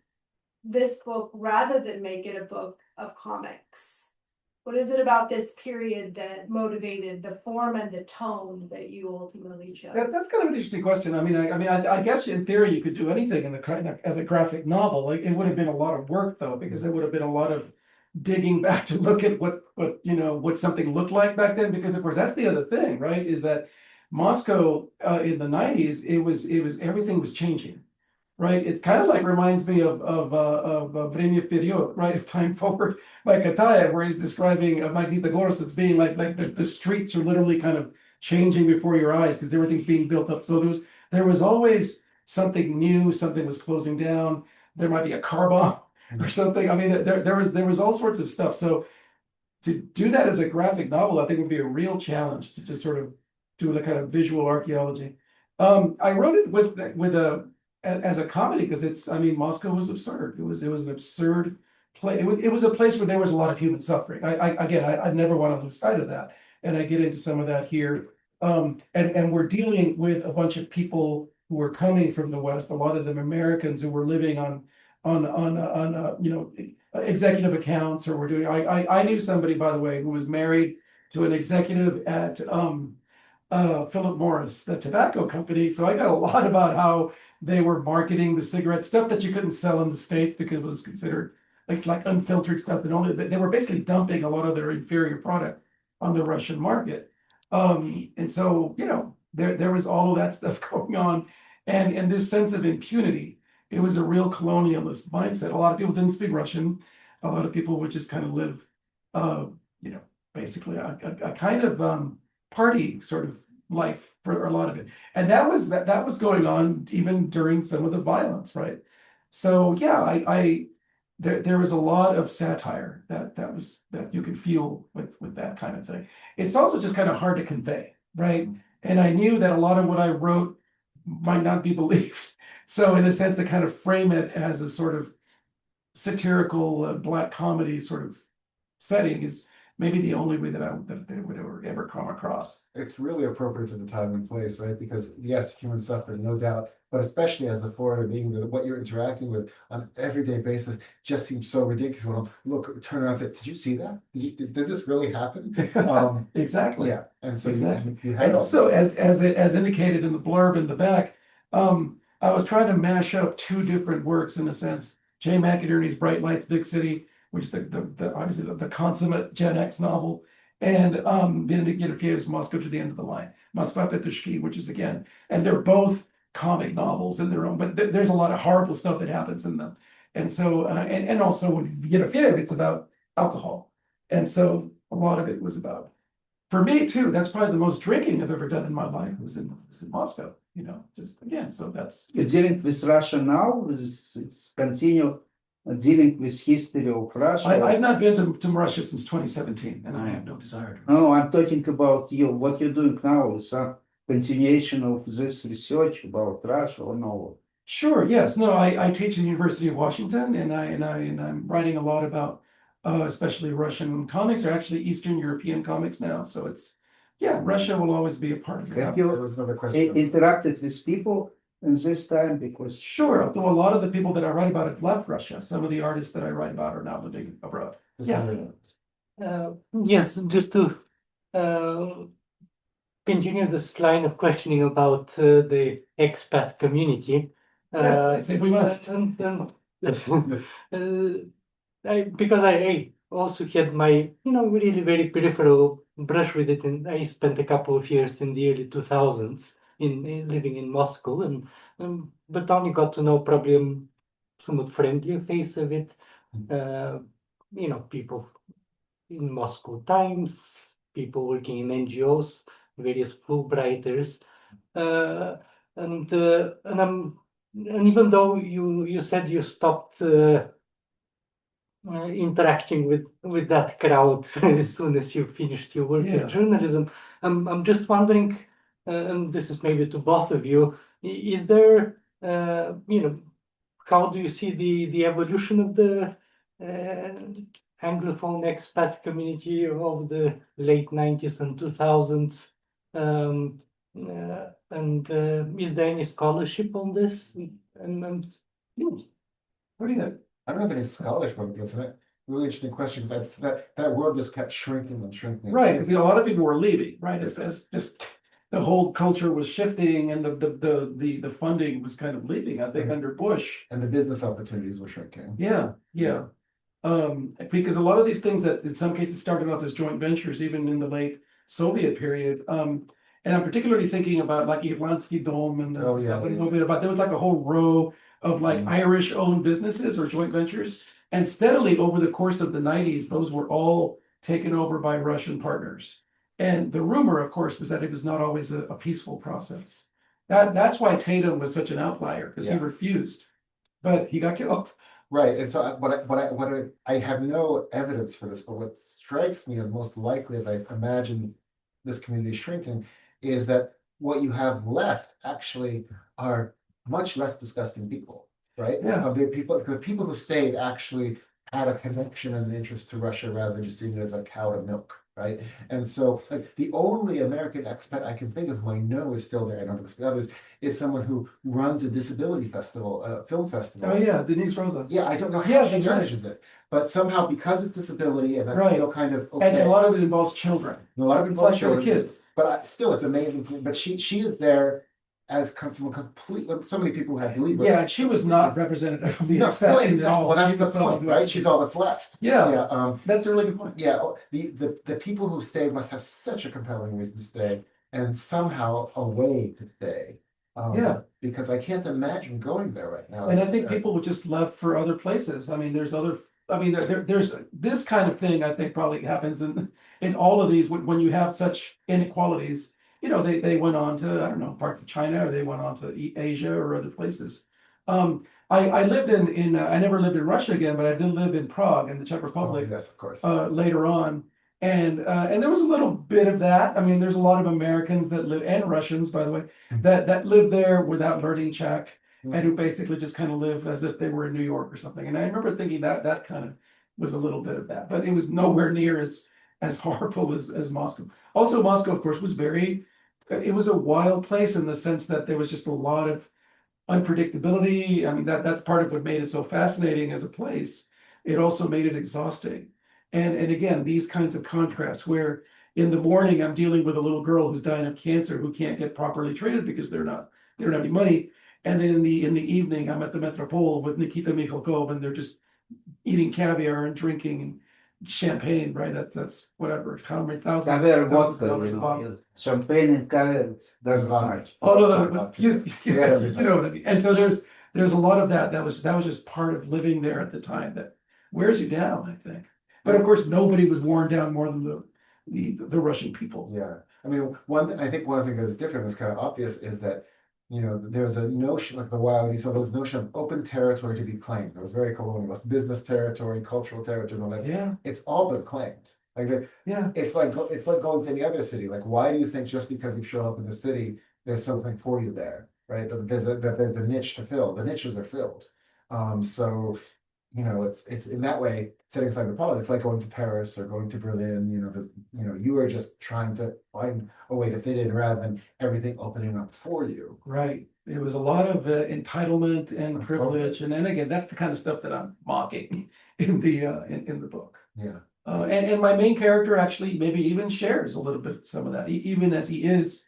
this book rather than make it a book of comics? What is it about this period that motivated the form and the tone that you ultimately chose? That's kind of an interesting question. I guess in theory you could do anything in the kind of as a graphic novel. Like, it would have been a lot of work though, because there would have been a lot of digging back to look at what something looked like back then, because of course that's the other thing, right? Is that Moscow in the 90s, it was everything was changing, right? It's kind of like reminds me of Время вперед, right? Of Time Forward by Kataev, where he's describing Magnitogorsk as being like the streets are literally kind of changing before your eyes because everything's being built up. So there was always something new, something was closing down. There might be a car bomb or something. I mean, there was all sorts of stuff. So to do that as a graphic novel, I think would be a real challenge to just sort of do a kind of visual archaeology. I wrote it as a comedy because Moscow was absurd. It was an absurd place. It was a place where there was a lot of human suffering. I never want to lose sight of that, and I get into some of that here. And we're dealing with a bunch of people who were coming from the West. A lot of them Americans who were living on executive accounts, or were doing. I knew somebody, by the way, who was married to an executive at Philip Morris, the tobacco company. So I got a lot about how they were marketing the cigarette stuff that you couldn't sell in the States because it was considered like unfiltered stuff, and only they were basically dumping a lot of their inferior product on the Russian market. And so there was all of that stuff going on, and this sense of impunity. It was a real colonialist mindset. A lot of people didn't speak Russian. A lot of people would just kind of live, basically a kind of party sort of life for a lot of it. And that was going on even during some of the violence, right? So yeah, there was a lot of satire that you could feel with that kind of thing. It's also just kind of hard to convey, right? And I knew that a lot of what I wrote might not be believed. So in a sense, to kind of frame it as a sort of satirical black comedy sort of setting is maybe the only way that they would ever come across. It's really appropriate to the time and place, right? Because yes, human suffering, no doubt, but especially as a foreigner, being what you're interacting with on an everyday basis just seems so ridiculous. When look, turn around and say, "Did you see that? Did this really happen?" Exactly. Yeah, and so exactly. you And had also, as indicated in the blurb in the back, I was trying to mash up two different works in a sense. Jay McInerney's Bright Lights, Big City, which is obviously the consummate Gen X novel, and Venedikt Erofeyev's Moscow to the End of the Line, Moskva Petushki, which is again, and they're both comic novels in their own, but there's a lot of horrible stuff that happens in them. And so, and also with Erofeyev, it's about alcohol. And so a lot of it was about, for me too, that's probably the most drinking I've ever done in my life was in Moscow, just again, so that's. You're dealing with Russia now, continue dealing with history of Russia. I've not been to Russia since 2017, and I have no desire to. No, I'm talking about what you're doing now is some continuation of this research about Russia or no? Sure, yes. No, I teach at the University of Washington, and I'm writing a lot about especially Russian comics, or actually Eastern European comics now. So it's, Russia will always be a part of it. Have there you was another question. interacted with people in this time? Because Sure, although a lot of the people that I write about have left Russia. Some of the artists that I write about are now living abroad. Yes, just to continue this line of questioning about the expat community. I think we must. Because I also had my, really very peripheral brush with it, and I spent a couple of years in the early 2000s in living in Moscow, and but only got to know probably a somewhat friendlier face of it. People in Moscow Times, people working in NGOs, various Fulbrighters, and even though you said you stopped interacting with that crowd as soon as you finished your work in journalism, I'm just wondering, and this is maybe to both of you, is there, how do you see the evolution of the Anglophone expat community of the late 90s and 2000s? Is there any scholarship on this? What do you think? I don't have any scholarship on this. Really interesting question, because that world just kept shrinking and shrinking. Right, a lot of people were leaving, right? As just the whole culture was shifting, and the funding was kind of leaving. I think under Bush, and the business opportunities were shrinking. Yeah. Because a lot of these things that in some cases started off as joint ventures, even in the late Soviet period. And I'm particularly thinking about like Irlandsky Dom and Oh, yeah, stuff, yeah, and about there was like a whole row of like Irish-owned businesses or joint ventures. And steadily over the course of the 90s, those were all taken over by Russian partners. And the rumor, of course, was that it was not always a peaceful process. That's why Tatum was such an outlier, because he Yeah. refused, but he got killed. Right, and so I have no evidence for this, but what strikes me as most likely as I imagine this community shrinking is that what you have left actually are much less disgusting people, right? Yeah. The people who stayed actually had a connection and an interest to Russia rather than just seeing it as a cow to milk, right? And so like the only American expat I can think of who I know is still there, I don't think the others, is someone who runs a disability festival, a film festival. Oh yeah, Denise Rosa. Yeah, I don't know Yeah, how she that's right. manages it, but somehow because it's disability and that's Right. still kind of And okay. a lot of it involves children. A lot of it It's like involves for the children, kids. but still, it's amazing. But she is there as someone complete. So many people have to leave. but- Yeah, and she was not representative of the No, expats at exactly. all. Well, that's She the was someone point, who right? actually- She's all that's left. Yeah, Yeah. that's a really good point. Yeah. The people who stay must have such a compelling reason to stay, and somehow a way to stay. Yeah. Because I can't imagine going there right now. And I think people would just left for other places. I mean, there's this kind of thing, I think probably happens in all of these, when you have such inequalities, you know, they went on to, I don't know, parts of China, or they went on to Asia or other places. I lived I never lived in Russia again, but I did live in Prague in the Czech Republic, Yes, of course. later on. And there was a little bit of that. I mean, there's a lot of Americans that live, and Russians, by the way, that live there without learning Czech, and who basically just kind of live as if they were in New York or something. And I remember thinking that kind of was a little bit of that, but it was nowhere near as horrible as Moscow. Also, Moscow, of course, was it was a wild place in the sense that there was just a lot of unpredictability. I mean, that's part of what made it so fascinating as a place. It also made it exhausting. And again, these kinds of contrasts, where in the morning I'm dealing with a little girl who's dying of cancer who can't get properly treated because they don't have any money. And then in the evening I'm at the Metropole with Nikita Mikhalkov, and they're just eating caviar and drinking champagne, right? That's whatever, how many thousands Caviar of vodka, dollars a bottle. champagne and caviar doesn't match. All of them, you Yeah. know what I mean? And so there's a lot of that was just part of living there at the time that wears you down, I think. But of course, nobody was worn down more than the Russian people. Yeah, I mean, I think one thing that's different, that's kind of obvious, is that, you know, there's a notion like the Wild East, so there's a notion of open territory to be claimed. It was very colonialist, business territory, cultural territory, and all that. Yeah, It's all been claimed. Like yeah, it's like going to any other city. Like, why do you think just because you show up in the city, there's something for you there, right? That there's a niche to fill. The niches are filled. So you know, it's in that way, setting aside the politics, like going to Paris or going to Berlin, you are just trying to find a way to fit in rather than everything opening up for you. right. It was a lot of entitlement and privilege, and again, that's the kind of stuff that I'm mocking in the book. Yeah. And my main character actually maybe even shares a little bit some of that, even as he is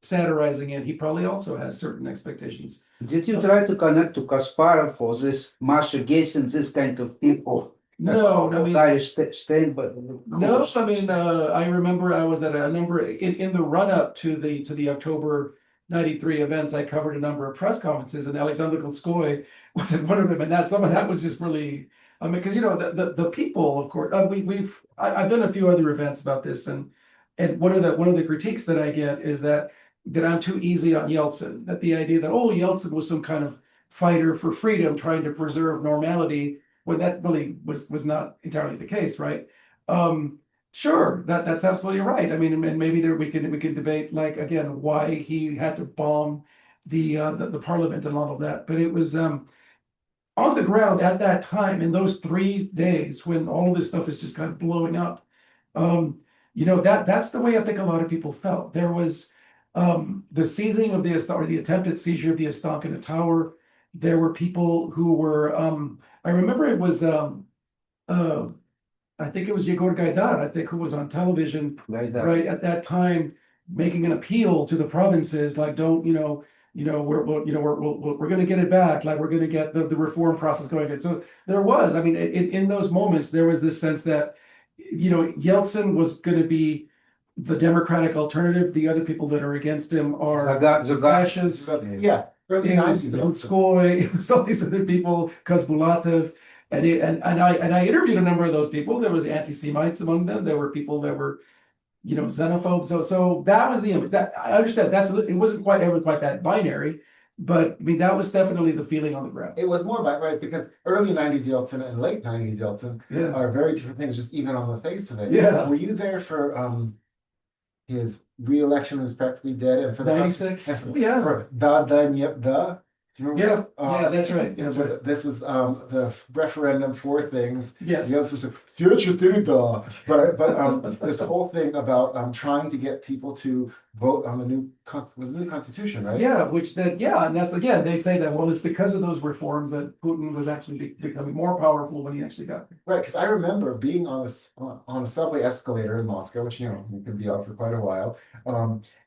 satirizing it. He probably also has certain expectations. Did you try to connect to Kasparov or this Masha Gessen, this kind of people? No, I mean, Irish state, but no, I mean, I remember I was at a number in the run up to the October 93 events. I covered a number of press conferences, and Alexander Kolskoy was at one of them, and some of that was just really, I mean, because the people, of course, I've done a few other events about this, and one of the critiques that I get is that I'm too easy on Yeltsin, that the idea that, oh, Yeltsin was some kind of fighter for freedom trying to preserve normality, when that really was not entirely the case, right? Sure, that's absolutely right. I mean, and maybe we can debate, like, again, why he had to bomb the parliament and all of that, but it was on the ground at that time, in those 3 days when all of this stuff is just kind of blowing up. That's the way I think a lot of people felt. There was the seizing of the attempted seizure of the Ostankino Tower. There were people who were, I remember it was, I think it was Yegor Gaidar, I think, who was on television like that. right at that time, making an appeal to the provinces, like, don't, we're going to get it back. Like we're going to get the reform process going again. So there was, I mean, in those moments, there was this sense that, Yeltsin was going to be the democratic alternative. The other people that are against him are fascists. Yeah, early It was 90s. Donskoy, it was all these other people, Kazbulatov, and I interviewed a number of those people. There was anti-Semites among them. There were people that were, xenophobes. So that was the image. That I understand. It wasn't quite ever quite that binary, but I mean that was definitely the feeling on the ground. It was more like, right, because early 90s Yeltsin and late 90s Yeltsin Yeah. are very different things, just even on the face of it. Yeah. Were you there for his re-election was practically dead, and for the 96? and for, Yeah. for the do you remember? Yeah, that's right. Yeah, That's but right. this was the referendum for things. Yes. The other was like, but this whole thing about trying to get people to vote on the new constitution, right? Yeah, and that's again, they say that, well, it's because of those reforms that Putin was actually becoming more powerful when he actually got there. Right, because I remember being on a subway escalator in Moscow, which you can be on for quite a while,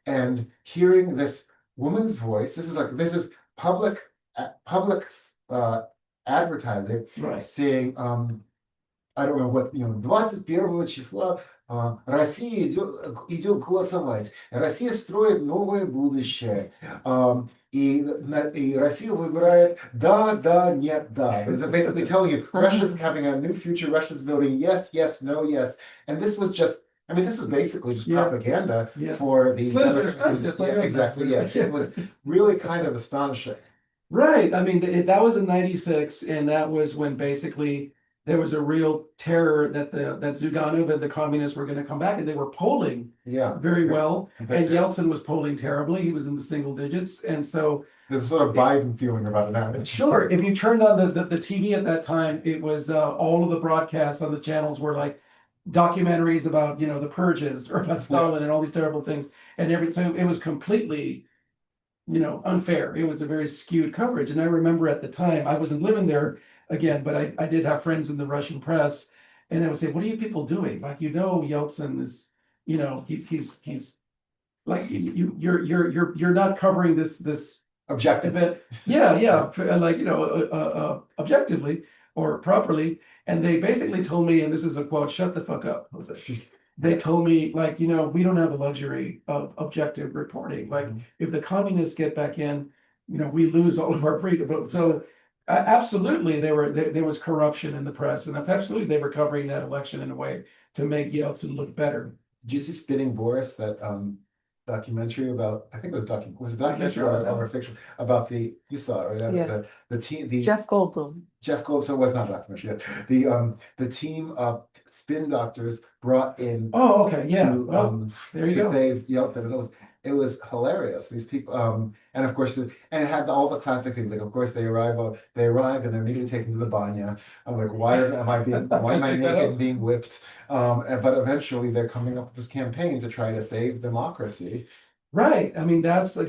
and hearing this woman's voice. This is public advertising, Right. saying, I don't know what, 21 числа Россия идет голосовать. Россия строит новое будущее. И Россия выбирает да, да, нет, да. It's basically telling you Russia's having a new future, Russia's building yes, yes, no, yes. And this was basically just Yeah. propaganda Yeah. for the Slaves are expensive. Yeah, exactly. Yeah, it was really kind of astonishing. Right. I mean, that was in 96, and that was when basically there was a real terror that Zyuganov and the communists were going to come back, and they were polling Yeah, very well. And Okay. Yeltsin was polling terribly. He was in the single digits. And so, there's a sort of Biden feeling about it now. sure, if you turned on the TV at that time, it was all of the broadcasts on the channels were like documentaries about, the purges or about Stalin and all these terrible things. So it was completely, unfair. It was a very skewed coverage. And I remember at the time, I wasn't living there again, but I did have friends in the Russian press, and I would say, what are you people doing? Like, Yeltsin is, he's like, you're not covering this Objective. event. Yeah, like, objectively or properly. And they basically told me, and this is a quote, shut the fuck up, Jose. They told me, like, we don't have the luxury of objective reporting. Like, if the communists get back in, we lose all of our freedom. So absolutely, there was corruption in the press, and absolutely they were covering that election in a way to make Yeltsin look better. Did you see Spinning Boris, that documentary about, I think it was was it documentary or fiction about you saw it, right? Yeah. The team, Jeff Goldblum. Jeff Gold, so it was not a documentary, yes. The team of spin doctors brought in Oh, okay, yeah. to Well, there you go. Dave Yeltsin, and it was hilarious. These people, and of course, and it had all the classic things. Like, of course, they arrive and they're immediately taken to the banya. I'm like, why am I naked and being whipped? But eventually, they're coming up with this campaign to try to save democracy. Right. I mean, that would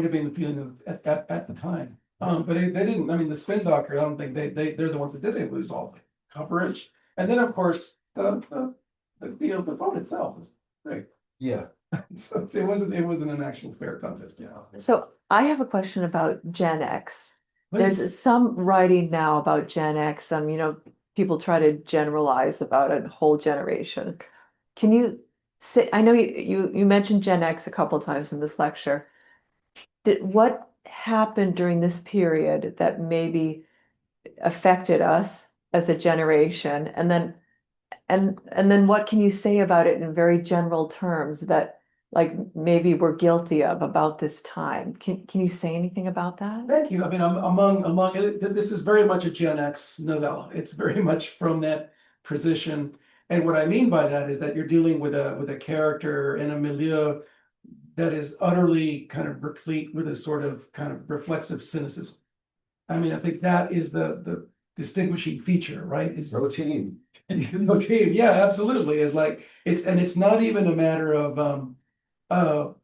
have been the feeling at the time. But they didn't. I mean, the spin doctor, I don't think they're the ones that did it. It was all coverage, and then of course the vote itself is great. Yeah. So it wasn't an actual fair contest. Yeah. So I have a question about Gen X. Please. There's some writing now about Gen X. People try to generalize about a whole generation. Can you say, I know you mentioned Gen X a couple of times in this lecture. What happened during this period that maybe affected us as a generation? And then what can you say about it in very general terms that, like, maybe we're guilty of about this time? Can you say anything about that? Thank you. I mean, among this is very much a Gen X novella. It's very much from that position. And what I mean by that is that you're dealing with a character in a milieu that is utterly kind of replete with a sort of kind of reflexive cynicism. I mean, I think that is the distinguishing feature, right? Routine. Routine, yeah, absolutely. It's not even a matter of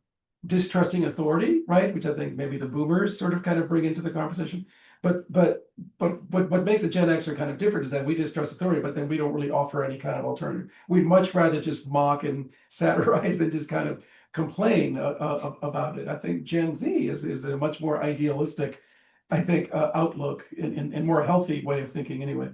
distrusting authority, right? Which I think maybe the boomers sort of kind of bring into the conversation. But what makes a Gen Xer kind of different is that we distrust authority, but then we don't really offer any kind of alternative. We'd much rather just mock and satirize and just kind of complain about it. I think Gen Z is a much more idealistic, I think, outlook and more healthy way of thinking anyway.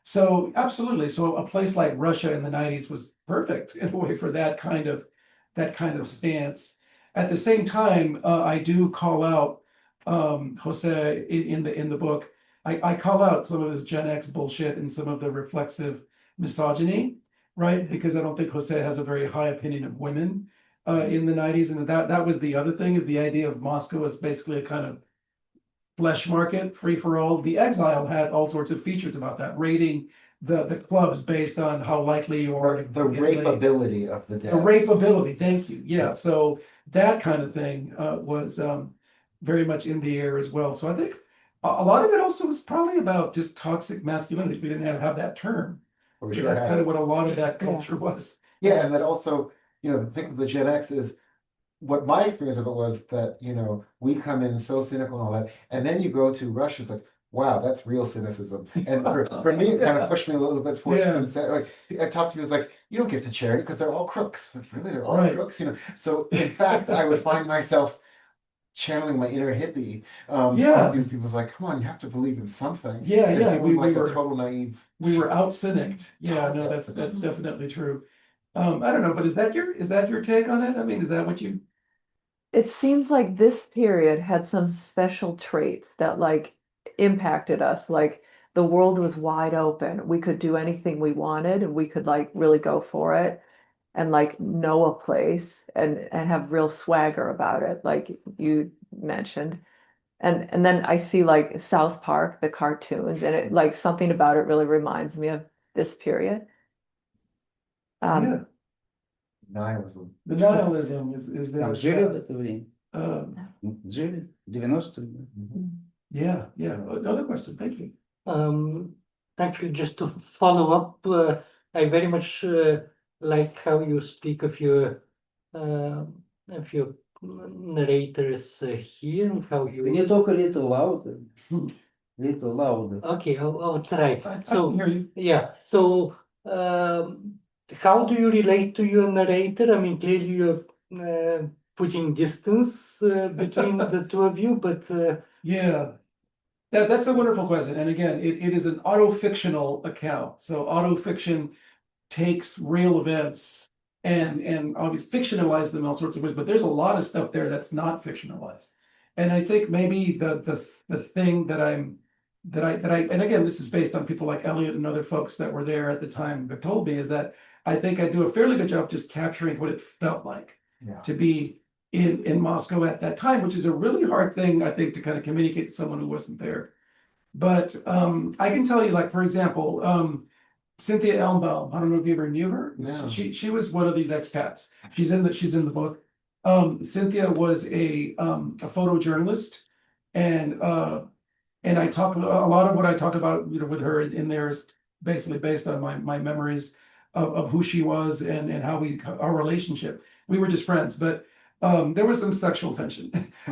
So absolutely. So a place like Russia in the 90s was perfect in a way for that kind of stance. At the same time, I do call out Jose in the book. I call out some of his Gen X bullshit and some of the reflexive misogyny, right? Because I don't think Jose has a very high opinion of women in the 90s. And that was the other thing, is the idea of Moscow as basically a kind of flesh market, free for all. The Exile had all sorts of features about that, rating the clubs based on how likely you are to The get laid. rapeability of the The deaths. rapeability, thank you. Yeah, so that kind of thing was very much in the air as well. So I think a lot of it also was probably about just toxic masculinity. We didn't have that term. We Yeah, sure that's had. kind of what a lot of that culture was. Yeah, and that also, the thing with the Gen X is, what my experience of it was that, we come in so cynical and all that, and then you go to Russia, it's like, wow, that's real cynicism. And for me, it kind of pushed me a little bit towards Yeah. and said, like, I talked to you, it's like, you don't give to charity because they're all crooks. Like, really, they're all Right. crooks, So in fact, I would find myself channeling my inner hippie. Yeah. These people's like, come on, you have to believe in something. Yeah, And yeah, feeling we like were- a total naive. We were out cynicked. Yeah, no, Yes. that's definitely true. I don't know, but is that your take on it? I mean, is that what you? It seems like this period had some special traits that like impacted us. Like the world was wide open. We could do anything we wanted and we could like really go for it and like know a place and have real swagger about it, like you mentioned. And then I see like South Park, the cartoons, and it like something about it really reminds me of this period. Yeah, Nihilism. the nihilism is Там there. жили в это время? Um, Жили? 90-е? yeah, another question, thank you. Actually, just to follow up, I very much like how you speak of your narrators here and how you. Не только little louder. Little louder. Okay, I'll try. I So can hear you. yeah, so how do you relate to your narrator? I mean, clearly you're putting distance between the two of you, but Yeah, that's a wonderful question. And again, it is an autofictional account. So autofiction takes real events and obviously fictionalize them in all sorts of ways, but there's a lot of stuff there that's not fictionalized. And I think maybe the thing that I and again, this is based on people like Elliot and other folks that were there at the time that told me, is that I think I do a fairly good job just capturing what it felt like Yeah. to be in Moscow at that time, which is a really hard thing, I think, to kind of communicate to someone who wasn't there. But I can tell you, like, for example, Cynthia Elmbaum, I don't know if you ever knew her. No. She was one of these expats. She's in the book. Cynthia was a photojournalist, and I talk a lot of what I talk about, with her in there is basically based on my memories of who she was and how our relationship. We were just friends, but there was some sexual tension,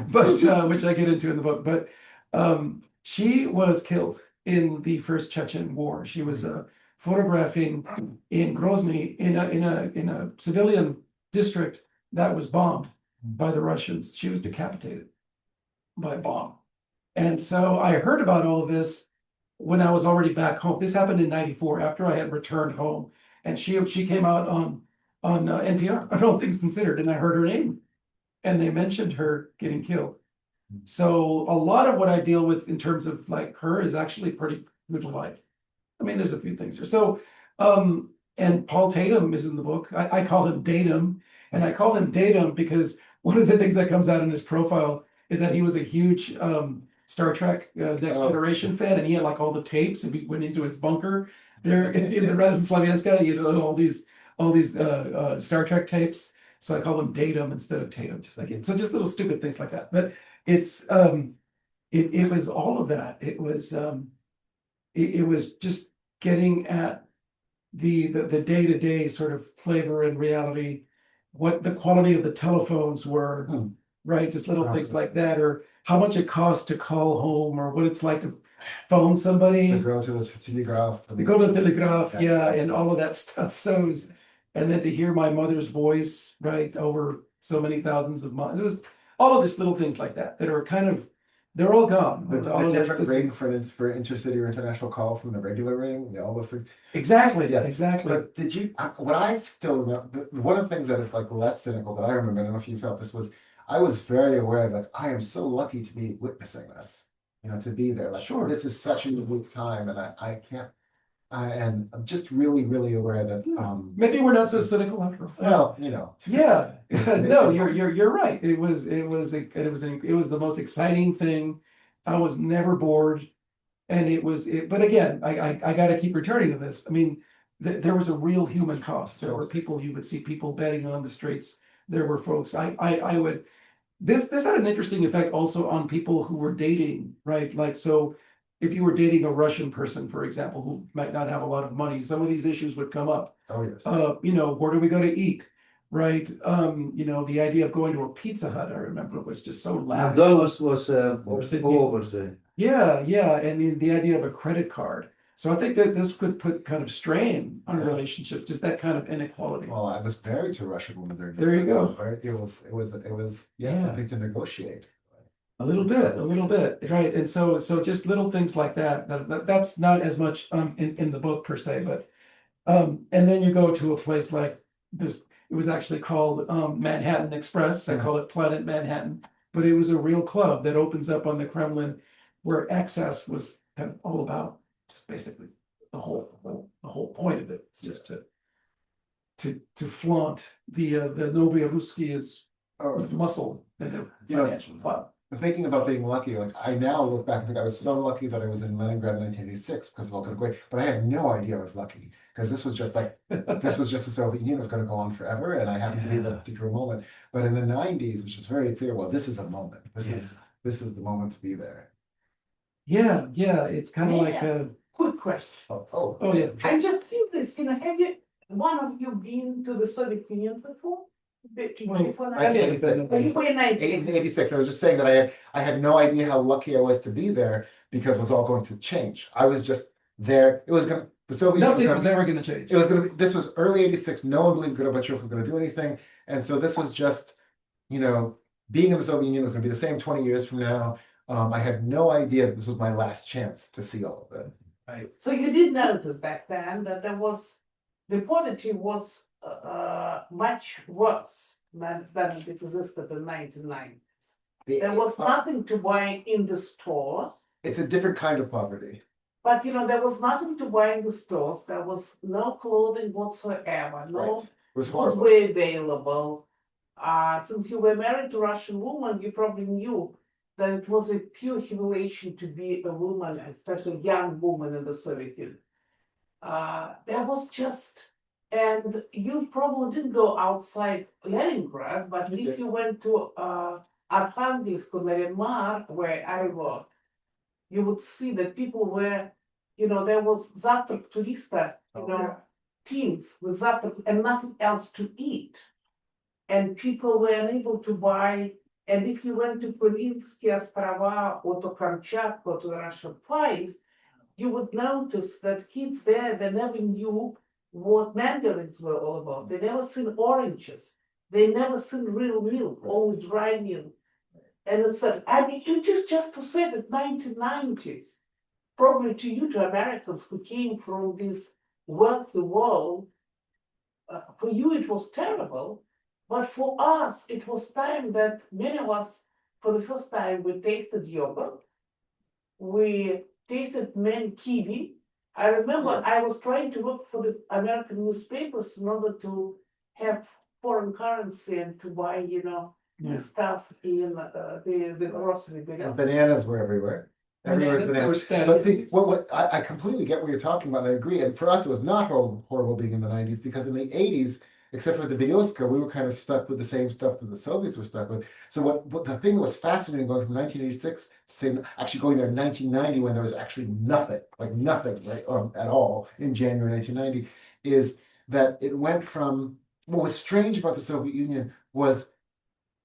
but which I get into in the book. But she was killed in the first Chechen war. She was photographing in Grozny in a civilian district that was bombed by the Russians. She was decapitated by a bomb. And so I heard about all of this when I was already back home. This happened in '94 after I had returned home, and she came out on NPR, on All Things Considered, and I heard her name, and they mentioned her getting killed. So a lot of what I deal with in terms of like her is actually pretty true to life. I mean, there's a few things here. So, and Paul Tatum is in the book. I call him Datum, and I call him Datum because one of the things that comes out in his profile is that he was a huge Star Trek Next Generation fan, and he had like all the tapes, and we went into his bunker there in the Razenslavyanska. He had all these Star Trek tapes. So I call him Datum instead of Tatum, just little stupid things like that. But it's it was all of that. It was just getting at the day-to-day sort of flavor and reality, what the quality of the telephones were, right? Just little things like that, or how much it costs to call home, or what it's like to phone somebody. To go to the telegraph. To go to the telegraph, yeah, and all of that stuff. So it was, and then to hear my mother's voice, right, over so many thousands of miles. It was all of these little things like that that are kind of, they're all gone. The All of different this- ring for intercity or international call from the regular ring, all those things. Exactly, Yes, exactly. But did you, what I still remember, one of the things that is like less cynical that I remember, I don't know if you felt this was, I was very aware that I am so lucky to be witnessing this, to be there. Like, Sure. this is such a unique time and I can't, and I'm just really, really aware that, Maybe we're not so cynical after all. well, Yeah, It's no, amazing. you're right. It was the most exciting thing. I was never bored, and but again, I got to keep returning to this. I mean, there was a real human cost. There were people, you would see people bedding on the streets. There were folks. I would. This had an interesting effect also on people who were dating, right? Like, so if you were dating a Russian person, for example, who might not have a lot of money, some of these issues would come up. Oh, yes. Where do we go to eat? Right? The idea of going to a Pizza Hut, I remember, was just so lavish. McDonald's was Sydney. over there. Yeah, yeah, and the idea of a credit card. So I think that this could put kind of strain on relationships, just that kind of inequality. Well, I was married to a Russian woman during. There you go. Right? It was Yeah. something to negotiate. A little bit, right? And so just little things like that's not as much in the book per se, but and then you go to a place like this. It was actually called Manhattan Express. I call it Planet Manhattan, but it was a real club that opens up on the Kremlin, where excess was kind of all about. Just basically the whole point of it. It's just to flaunt the Novaya Ruskia's muscle and the financial clout. Thinking about being lucky, like I now look back and think I was so lucky that I was in Leningrad in 1986 because of all kind of great, but I had no idea I was lucky because this was just the Soviet Union was going to go on forever, and I happened to be the particular moment. But in the 90s, which is very clear, well, this is a moment. This is the moment to be there. Yeah, it's kind of like a Quick question. Oh, yeah. I'm just curious, have one of you been to the Soviet Union before? Before I can't 1986. say Before 1986. 1986. I was just saying that I had no idea how lucky I was to be there because it was all going to change. I was just there. It was going the Soviet Union Nothing was ever going to change. It was going to be. This was early '86. No one believed Gorbachev was going to do anything, and so this was just, being in the Soviet Union was going to be the same 20 years from now. I had no idea that this was my last chance to see all of it. Right. So you did notice back then that the poverty was much worse than it existed in 1990s. There was nothing to buy in the stores. It's a different kind of poverty. But there was nothing to buy in the stores. There was no clothing whatsoever. No Right. It was foods horrible. were available. Since you were married to a Russian woman, you probably knew that it was a pure humiliation to be a woman, especially a young woman in the Soviet Union. There was just, and you probably didn't go outside Leningrad, but if you went to Arkhangelsk or Naryan, where I worked, you would see that people were, there was завтрак туриста, teens with завтрак and nothing else to eat. And people were unable to buy. And if you went to Kurinsky Ostrova or to Kamchatka or to the Russian Far East, you would notice that kids there, they never knew what mandarins were all about. They never seen oranges. They never seen real milk, only dry milk. And it's it is just to say that 1990s, probably to you, to Americans who came from this wealthy world, for you it was terrible. But for us, it was time that many of us, for the first time, we tasted yogurt. We tasted many kiwi. I remember I was trying to work for the American newspapers in order to have foreign currency and to buy, stuff in the grocery And bins. bananas were everywhere. Everywhere was bananas. But see, I completely get what you're talking about, and I agree. And for us, it was not horrible being in the 90s, because in the 80s, except for the Berioska, we were kind of stuck with the same stuff that the Soviets were stuck with. So what the thing that was fascinating going from 1986 to actually going there in 1990, when there was actually nothing, right, at all in January 1990, is that it went from, what was strange about the Soviet Union was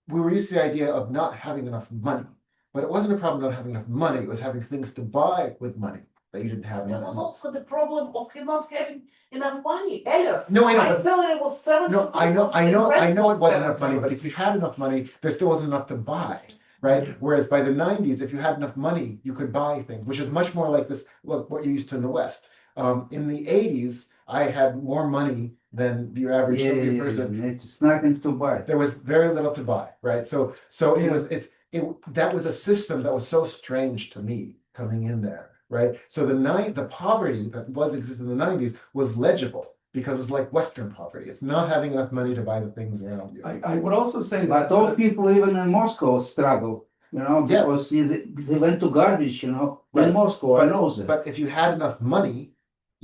we were used to the idea of not having enough money. But it wasn't a problem not having enough money, it was having things to buy with money. that you didn't have There was money. also the problem of him not having enough money. Elliot, No, I know, my but salary was 70. no, I know, it wasn't enough money, but if you had enough money, there still wasn't enough to buy, right? Whereas by the 90s, if you had enough money, you could buy things, which is much more like this, what you used to in the West. In the 80s, I had more money than your average Soviet person. It's nothing to buy. There was very little to buy, right? So that was a system that was so strange to me coming in there, right? So the poverty that existed in the 90s was legible because it was like Western poverty. It's not having enough money to buy the things around you. I would also say But that all people even in Moscow struggle, Yeah. because they went to garbage, in Right. Moscow, I know that. But if you had enough money,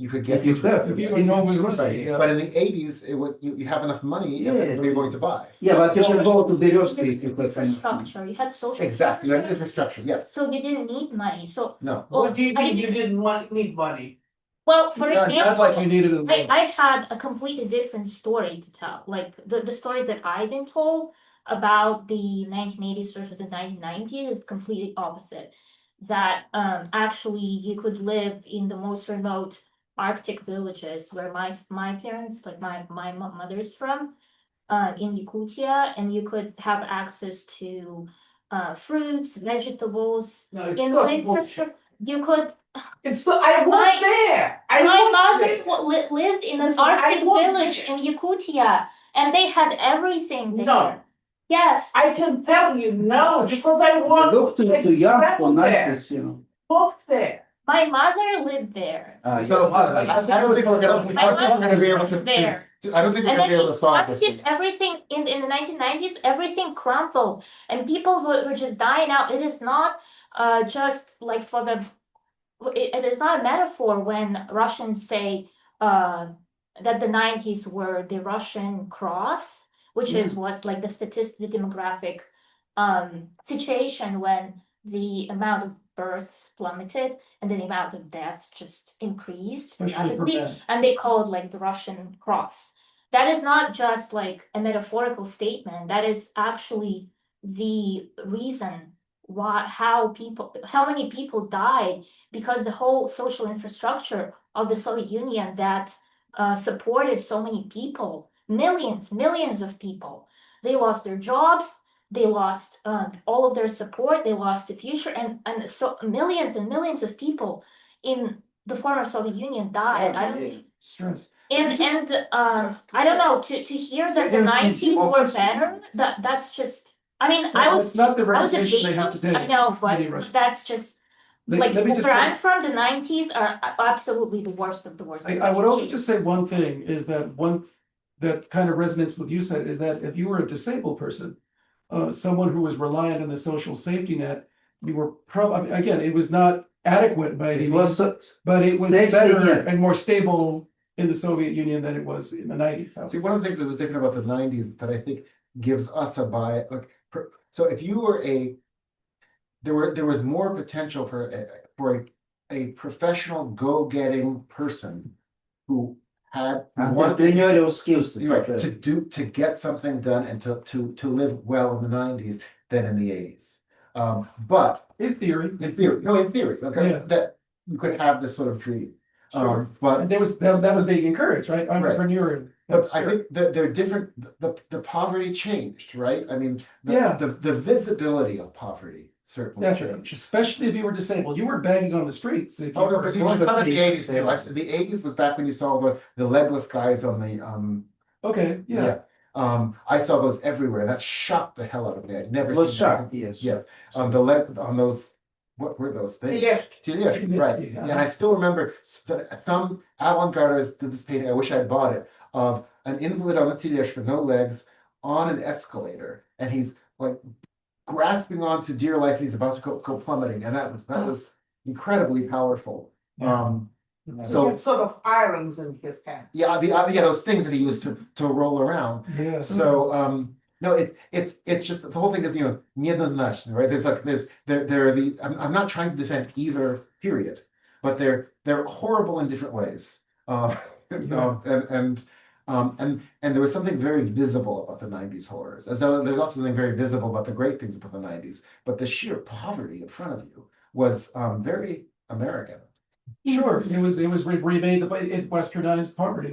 you could get. If you have, if you if know you- Russia, yeah. But in the 80s, it was you have enough money, Yeah. what are you going to buy? Yeah, but you Yeah, can but go to the you Berezka had if you have enough money. infrastructure, you had social Exactly, that infrastructure, infrastructure, yes. so you didn't need money, so, No. What do you I mean you didn't- didn't need money? well, for Not like you example, needed it. I had a completely different story to tell, like the stories that I've been told about the 1980s versus the 1990s is completely opposite. That actually you could live in the most remote Arctic villages where my parents, like my mother's from, in Yakutia, and you could have access to fruits, vegetables. No, it's In not winter, bullshit. you could. It's not, I was My- there. I My was mother there. lived in an Listen, I Arctic was village there. in Yakutia, and they had everything there. No. Yes, I can tell you no, because I You walked, look I too young for traveled there, 90s. walked there. my mother lived there. So I don't think we're gonna, My mother be able lived to, there. I don't think we're And gonna then be able in to solve this. 90s, everything in the 1990s, everything crumbled, and people were just dying out. It is not just like for the. It is not a metaphor when Russians say that the 90s were the Russian cross, which is what's like the demographic situation when the amount of births plummeted and the amount of deaths just increased Especially for rapidly, men. and they call it like the Russian cross. That is not just like a metaphorical statement. That is actually the reason how many people died, because the whole social infrastructure of the Soviet Union that supported so many people, millions of people, they lost their jobs, they lost all of their support, they lost the future, and so millions and millions of people in the former Soviet Union died. I don't Stress. and I don't know, to hear that the Second, 90s were democracy. better, that's just, I mean, I was It's not the I was a reputation they baby, have today. I know, many but Russians. that's just, Let- like, let me where just I'm from, the 90s are absolutely the worst of the worst. I would also just say one thing is that that kind of resonates with you said is that if you were a disabled person, someone who was reliant on the social safety net, you were probably, again, it was not adequate by any It means, was but it was safety better net. and more stable in the Soviet Union than it was in the 90s. See, one of the things that was different about the 90s that I think gives us a bias, so if you were there was more potential for a professional go-getting person who had wanted entrepreneurial skills. right, to get something done and to live well in the 90s than in the 80s. But In theory. in theory, okay, Yeah. that you could have this sort of dream. But And that was being encouraged, right? Entrepreneurial. But That's I true. think that they're different, the poverty changed, right? I mean, Yeah. the visibility of poverty certainly Definitely, changed. especially if you were disabled. You were begging on the streets. If you Oh, no, were but going I saw to- that in the 80s too. The 80s was back when you saw the legless guys on the Okay, yeah. I saw those everywhere. That shocked the hell out of me. I'd never It was seen shocked, that. yes. Yes, on those, what were those things? Teleshki. Right. Yeah. And I still remember some avant-garde artist did this painting, I wish I'd bought it, of an invalid on the teleshka, no legs, on an escalator, and he's like grasping onto dear life, and he's about to go plummeting, and that was incredibly powerful. Yeah. So Sort of irons in his hand. yeah, those things that he used to roll around. Yeah. So no, it's just the whole thing is неоднозначно, right? I'm not trying to defend either period, but they're horrible in different ways. And there was something very visible about the 90s horrors, as though there's also something very visible about the great things about the 90s. But the sheer poverty in front of you was very American. Sure, it was remade, it westernized poverty.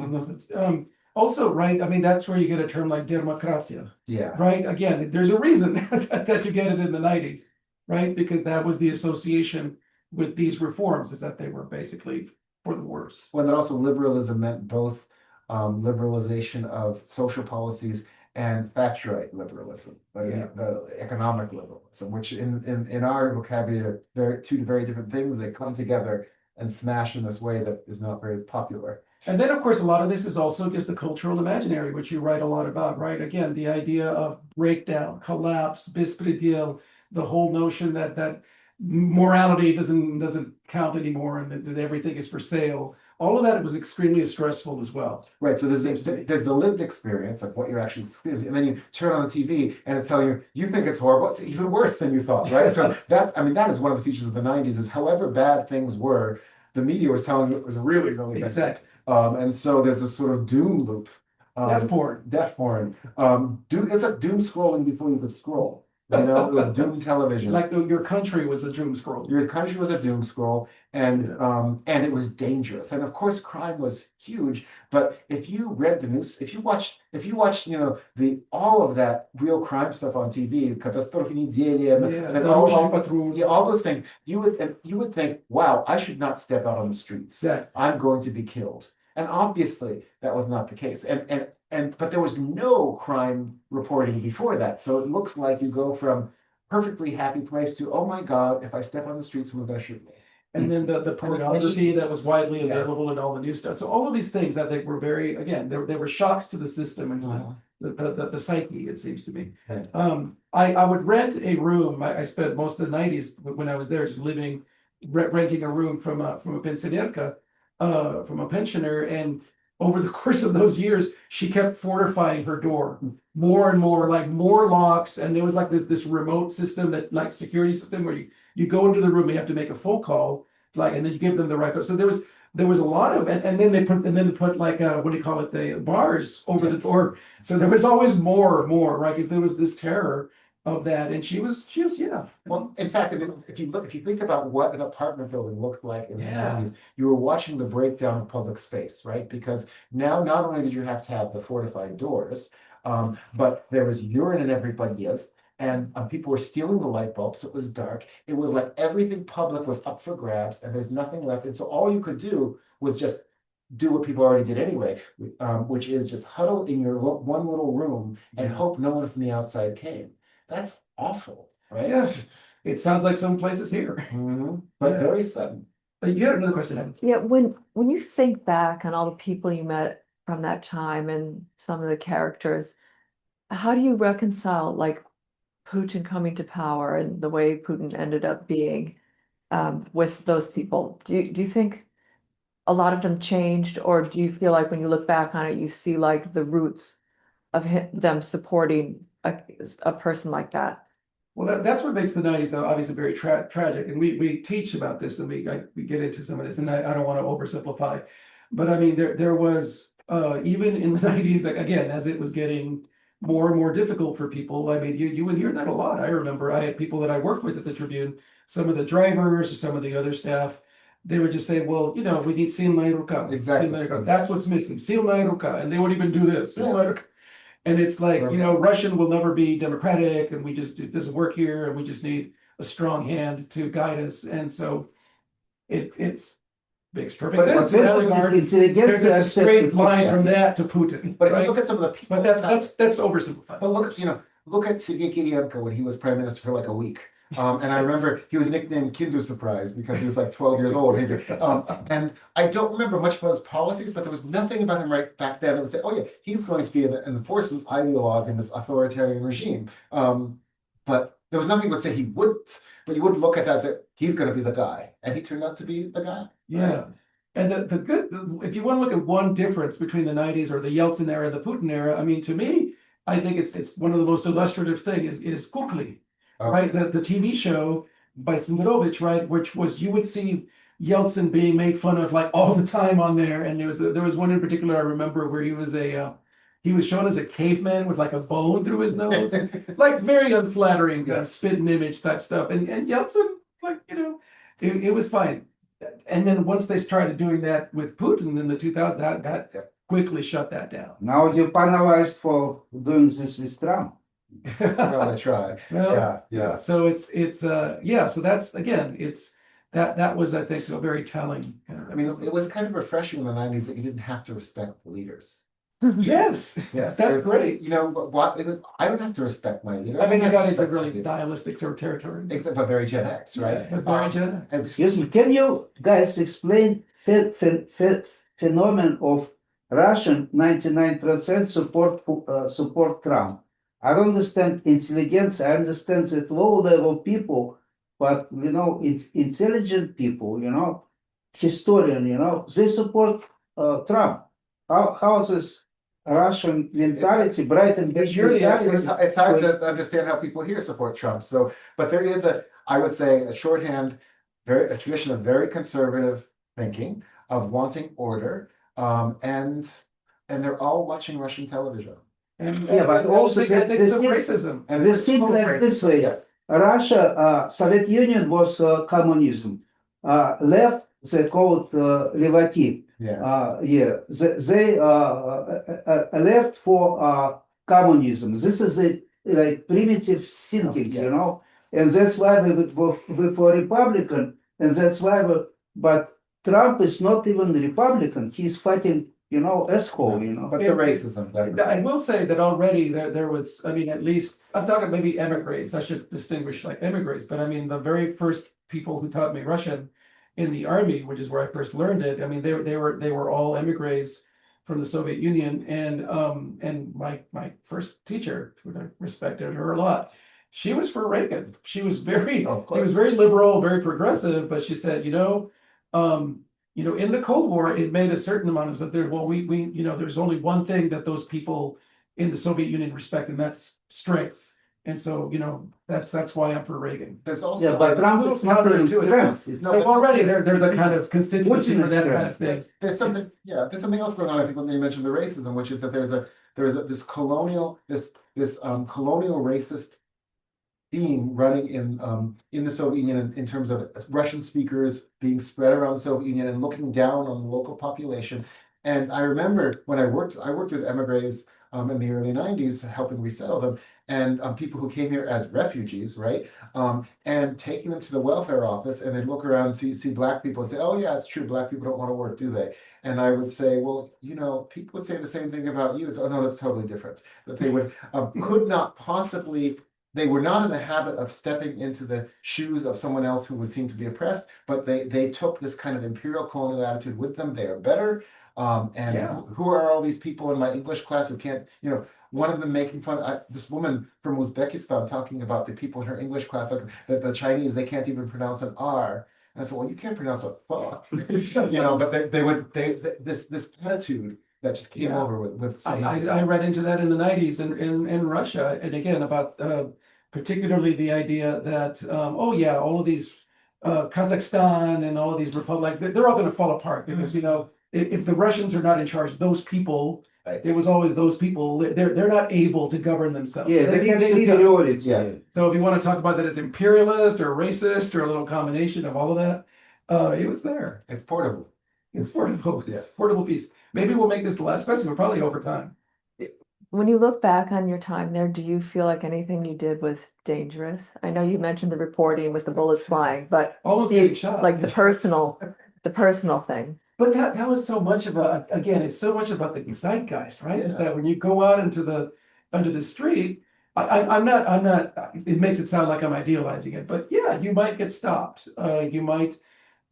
Also, right, I mean, that's where you get a term like democratia, Yeah. right? Again, there's a reason that you get it in the nineties, right? Because that was the association with these reforms, is that they were basically for the worse. Well, then also liberalism meant both liberalization of social policies and Thatcherite liberalism, the economic liberalism, which in our vocabulary, they're two very different things. They come together and smash in this way that is not very popular. And then, of course, a lot of this is also just the cultural imaginary, which you write a lot about, right? Again, the idea of breakdown, collapse, bespredel, the whole notion that morality doesn't count anymore and that everything is for sale. All of that was extremely stressful as well. Right, so Seems to me. there's the lived experience, like what you're actually experiencing, and then you turn on the TV and it's telling you think it's horrible, it's even worse than you thought, right? So that is one of the features of the 90s, is however bad things were, the media was telling you it was really, really bad. Exactly. And so there's a sort of doom loop. Death porn. Death porn. It's like doom scrolling before you could scroll. You know, it was doom television. Like your country was a doom scroll. Your country was a doom scroll, and it was dangerous. And of course, crime was huge. But if you read the news, if you watched, all of that real crime stuff on TV, Катастрофы недели, and all those things, you would think, wow, I should not step out on the streets. Exactly. I'm going to be killed. And obviously, that was not the case. But there was no crime reporting before that. So it looks like you go from perfectly happy place to, oh my God, if I step on the street, someone's gonna shoot me. And then the pornography that was widely available and all the new stuff. So all of these things I think were very, again, they were shocks to the system and to the psyche, it seems to me. Right. I would rent a room. I spent most of the 90s when I was there just renting a room from a pensionerka, from a pensioner, and over the course of those years, she kept fortifying her door more and more, like more locks. And there was like this remote system, that like security system where you go into the room, you have to make a full call, and then you give them the right code. So there was a lot of, and then they put like what do you call it, the bars over the door. So there was always more, right? Because there was this terror of that, and she was Well, in fact, if you think about what an apartment building looked like in the 90s, you were watching the breakdown of public space, right? Because now not only did you have to have the fortified doors, but there was urine in everybody's, and people were stealing the light bulbs, so it was dark. It was like everything public was up for grabs, and there's nothing left. And so all you could do was just do what people already did anyway, which is just huddle in your one little room and hope no one from the outside came. That's awful, right? Yeah, it sounds like some places here. But very sudden. You had another question, Evan. Yeah, when you think back on all the people you met from that time and some of the characters, how do you reconcile like Putin coming to power and the way Putin ended up being with those people? Do you think a lot of them changed, or do you feel like when you look back on it, you see like the roots of them supporting a person like that? Well, that's what makes the 90s obviously very tragic, and we teach about this, and we get into some of this, and I don't want to oversimplify, but I mean there was even in the 90s, again, as it was getting more and more difficult for people. I mean, you would hear that a lot. I remember I had people that I worked with at the Tribune, some of the drivers or some of the other staff, they would just say, well, we need silная ruka. Exactly. That's what's missing, silная ruka, and they would even do this. And it's like, Russian will never be democratic, and it doesn't work here, and we just need a strong hand to guide us. And so it's makes perfect sense. There's a straight line from that to Putin. But if you look at some of the people, but that's oversimplified. But look at Sergei Kirienko when he was prime minister for like a week. And I remember he was nicknamed Kinder Surprise because he was like 12 years old. And I don't remember much about his policies, but there was nothing about him right back then that would say, oh yeah, he's going to be an enforcement ideologue in this authoritarian regime. But there was nothing that would say he wouldn't. But you wouldn't look at that and say, he's going to be the guy. And he turned out to be the guy. Yeah. Right? And if you want to look at one difference between the 90s or the Yeltsin era, the Putin era, I mean, to me, I think it's one of the most illustrative things is Kukli. Right, the TV show by Sinderovich, right, which was, you would see Yeltsin being made fun of like all the time on there, and there was one in particular I remember where he was shown as a caveman with like a bone through his nose, like very unflattering, spitting image type stuff, and Yeltsin, like it was fine. And then once they started doing that with Putin in the 2000s, that Yep. quickly shut that down. Now you're penalized for doing this with Trump. Well, they try. Well, Yeah. So yeah. So that's again, that was I think a very telling. I mean, it was kind of refreshing in the 90s that you didn't have to respect the leaders. Yes, Yes, that's great. You know what? I don't have to respect my leader. I mean, don't you have got to into respect my really leader. nihilistic sort of territory. Except for very Gen X, right? Yeah, very Gen X. Excuse me, can you guys explain phenomenon of Russian 99% support Trump? I don't understand intelligence. I understand that low level people, but you know, intelligent people, you know, historian, you know, they support Trump. How is this Russian mentality, bright and big mentality? It's hard to understand how people here support Trump. So, but there is I would say, a shorthand, a tradition of very conservative thinking, of wanting order, and they're all watching Russian television. And Yeah, but also I think this some thing- racism. And we think like this way. Yes. Russia, Soviet Union was communism. Left, they called Revolt. Yeah. They left for communism. This is a like primitive thinking, you Yes. know, and that's why we for Republican, and that's why but Trump is not even Republican. He's fighting, you know, asshole, you know. But the racism. I will say that already there was, I mean, at least, I'm talking maybe emigres, I should distinguish like emigres, but I mean, the very first people who taught me Russian in the army, which is where I first learned it, I mean, they were all emigres from the Soviet Union, and my first teacher, who I respected her a lot, she was for Reagan. She was very liberal, very progressive, but she said, in the Cold War, it made a certain amount of stuff there. Well, there's only one thing that those people in the Soviet Union respect, and that's strength. And so, that's why I'm for Reagan. There's also Yeah, but Trump is not even strength. It's So already they're the kind of constituency for that kind of thing. there's something else going on. I think when you mentioned the racism, which is that there's this colonial racist theme running in the Soviet Union in terms of Russian speakers being spread around the Soviet Union and looking down on the local population. And I remember when I worked with emigres in the early 90s, helping resettle them, and people who came here as refugees, right? And taking them to the welfare office, and they'd look around and see Black people and say, "Oh yeah, it's true, Black people don't want to work, do they?" And I would say, well, people would say the same thing about you. It's, oh no, that's totally different. That they would could not possibly. They were not in the habit of stepping into the shoes of someone else who would seem to be oppressed, but they took this kind of imperial colonial attitude with them. They are better. Who are all these people in my English class who can't, one of them making fun, this woman from Uzbekistan talking about the people in her English class, like that the Chinese, they can't even pronounce an R. And I said, well, you can't pronounce a fuck, but this attitude that just came over with so many. I read into that in the 90s in Russia, and again about particularly the idea that all of these Kazakhstan and all of these republics, they're all going to fall apart because if the Russians are not in charge, those people, it was always those people, they're not able to govern themselves. Yeah, they can see the audience. Yeah. So if you want to talk about that as imperialist or racist or a little combination of all of that, it was there. It's portable. It's portable. It's Yeah. a portable piece. Maybe we'll make this the last question. We're probably over time. When you look back on your time there, do you feel like anything you did was dangerous? I know you mentioned the reporting with the bullets flying, but Almost do you- getting shot. like the personal thing. But that was so much about, again, it's so much about the zeitgeist, right? Is that when you go out into the street, I'm not, it makes it sound like I'm idealizing it, but yeah, you might get stopped. You might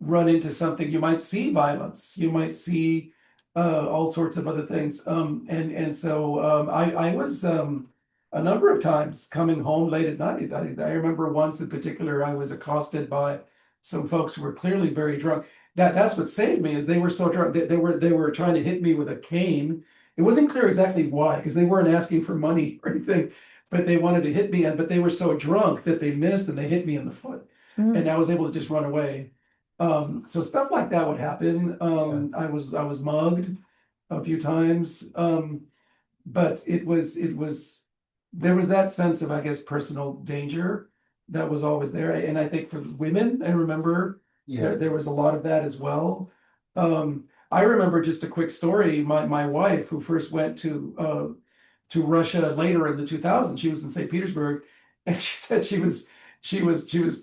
run into something, you might see violence, you might see all sorts of other things. And so I was a number of times coming home late at night. I remember once in particular, I was accosted by some folks who were clearly very drunk. That's what saved me, is they were so drunk. They were trying to hit me with a cane. It wasn't clear exactly why, because they weren't asking for money or anything, but they wanted to hit me. But they were so drunk that they missed and they hit me in the foot, and I was able to just run away. So stuff like that would happen. I was mugged a few times, but there was that sense of, I guess, personal danger that was always there. And I think for women, I remember Yeah. There was a lot of that as well. I remember just a quick story, my wife, who first went to Russia later in the 2000s, she was in St. Petersburg, and she said she was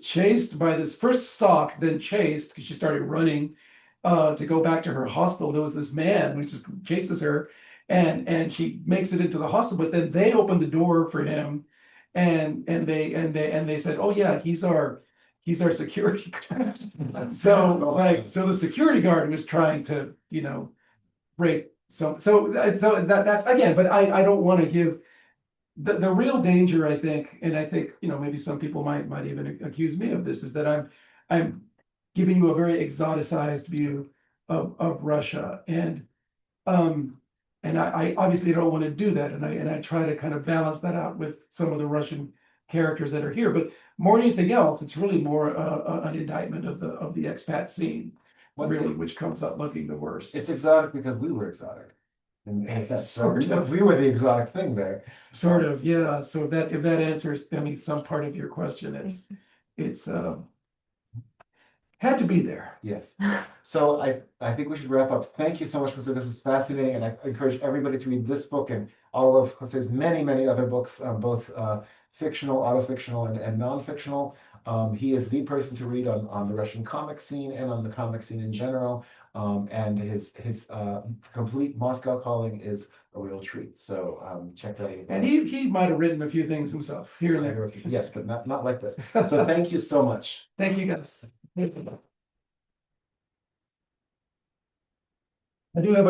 chased by this first stalked, then chased, because she started running to go back to her hostel. There was this man who just chases her, and she makes it into the hostel, but then they opened the door for him, and they said, oh yeah, he's our security guard. So the security guard was trying to, rape. So that's again, but I don't want to give the real danger, I think, and I think, maybe some people might even accuse me of this, is that I'm giving you a very exoticized view of Russia. And I obviously don't want to do that. And I try to kind of balance that out with some of the Russian characters that are here. But more than anything else, it's really more an indictment of the expat scene, really, which comes up looking the worst. It's exotic because we were exotic. And that's Sort of. we were the exotic thing there. Sort of, yeah. So if that answers, some part of your question, it's had to be there. Yes. So I think we should wrap up. Thank you so much, Jose. This was fascinating, and I encourage everybody to read this book and all of Jose's many other books, both fictional, autofictional, and non-fictional. He is the person to read on the Russian comic scene and on the comic scene in general. And his complete Moscow calling is a real treat. So check that out. And he might have written a few things himself here and there. Yes, but not like this. So thank you so much. Thank you, guys. I do have a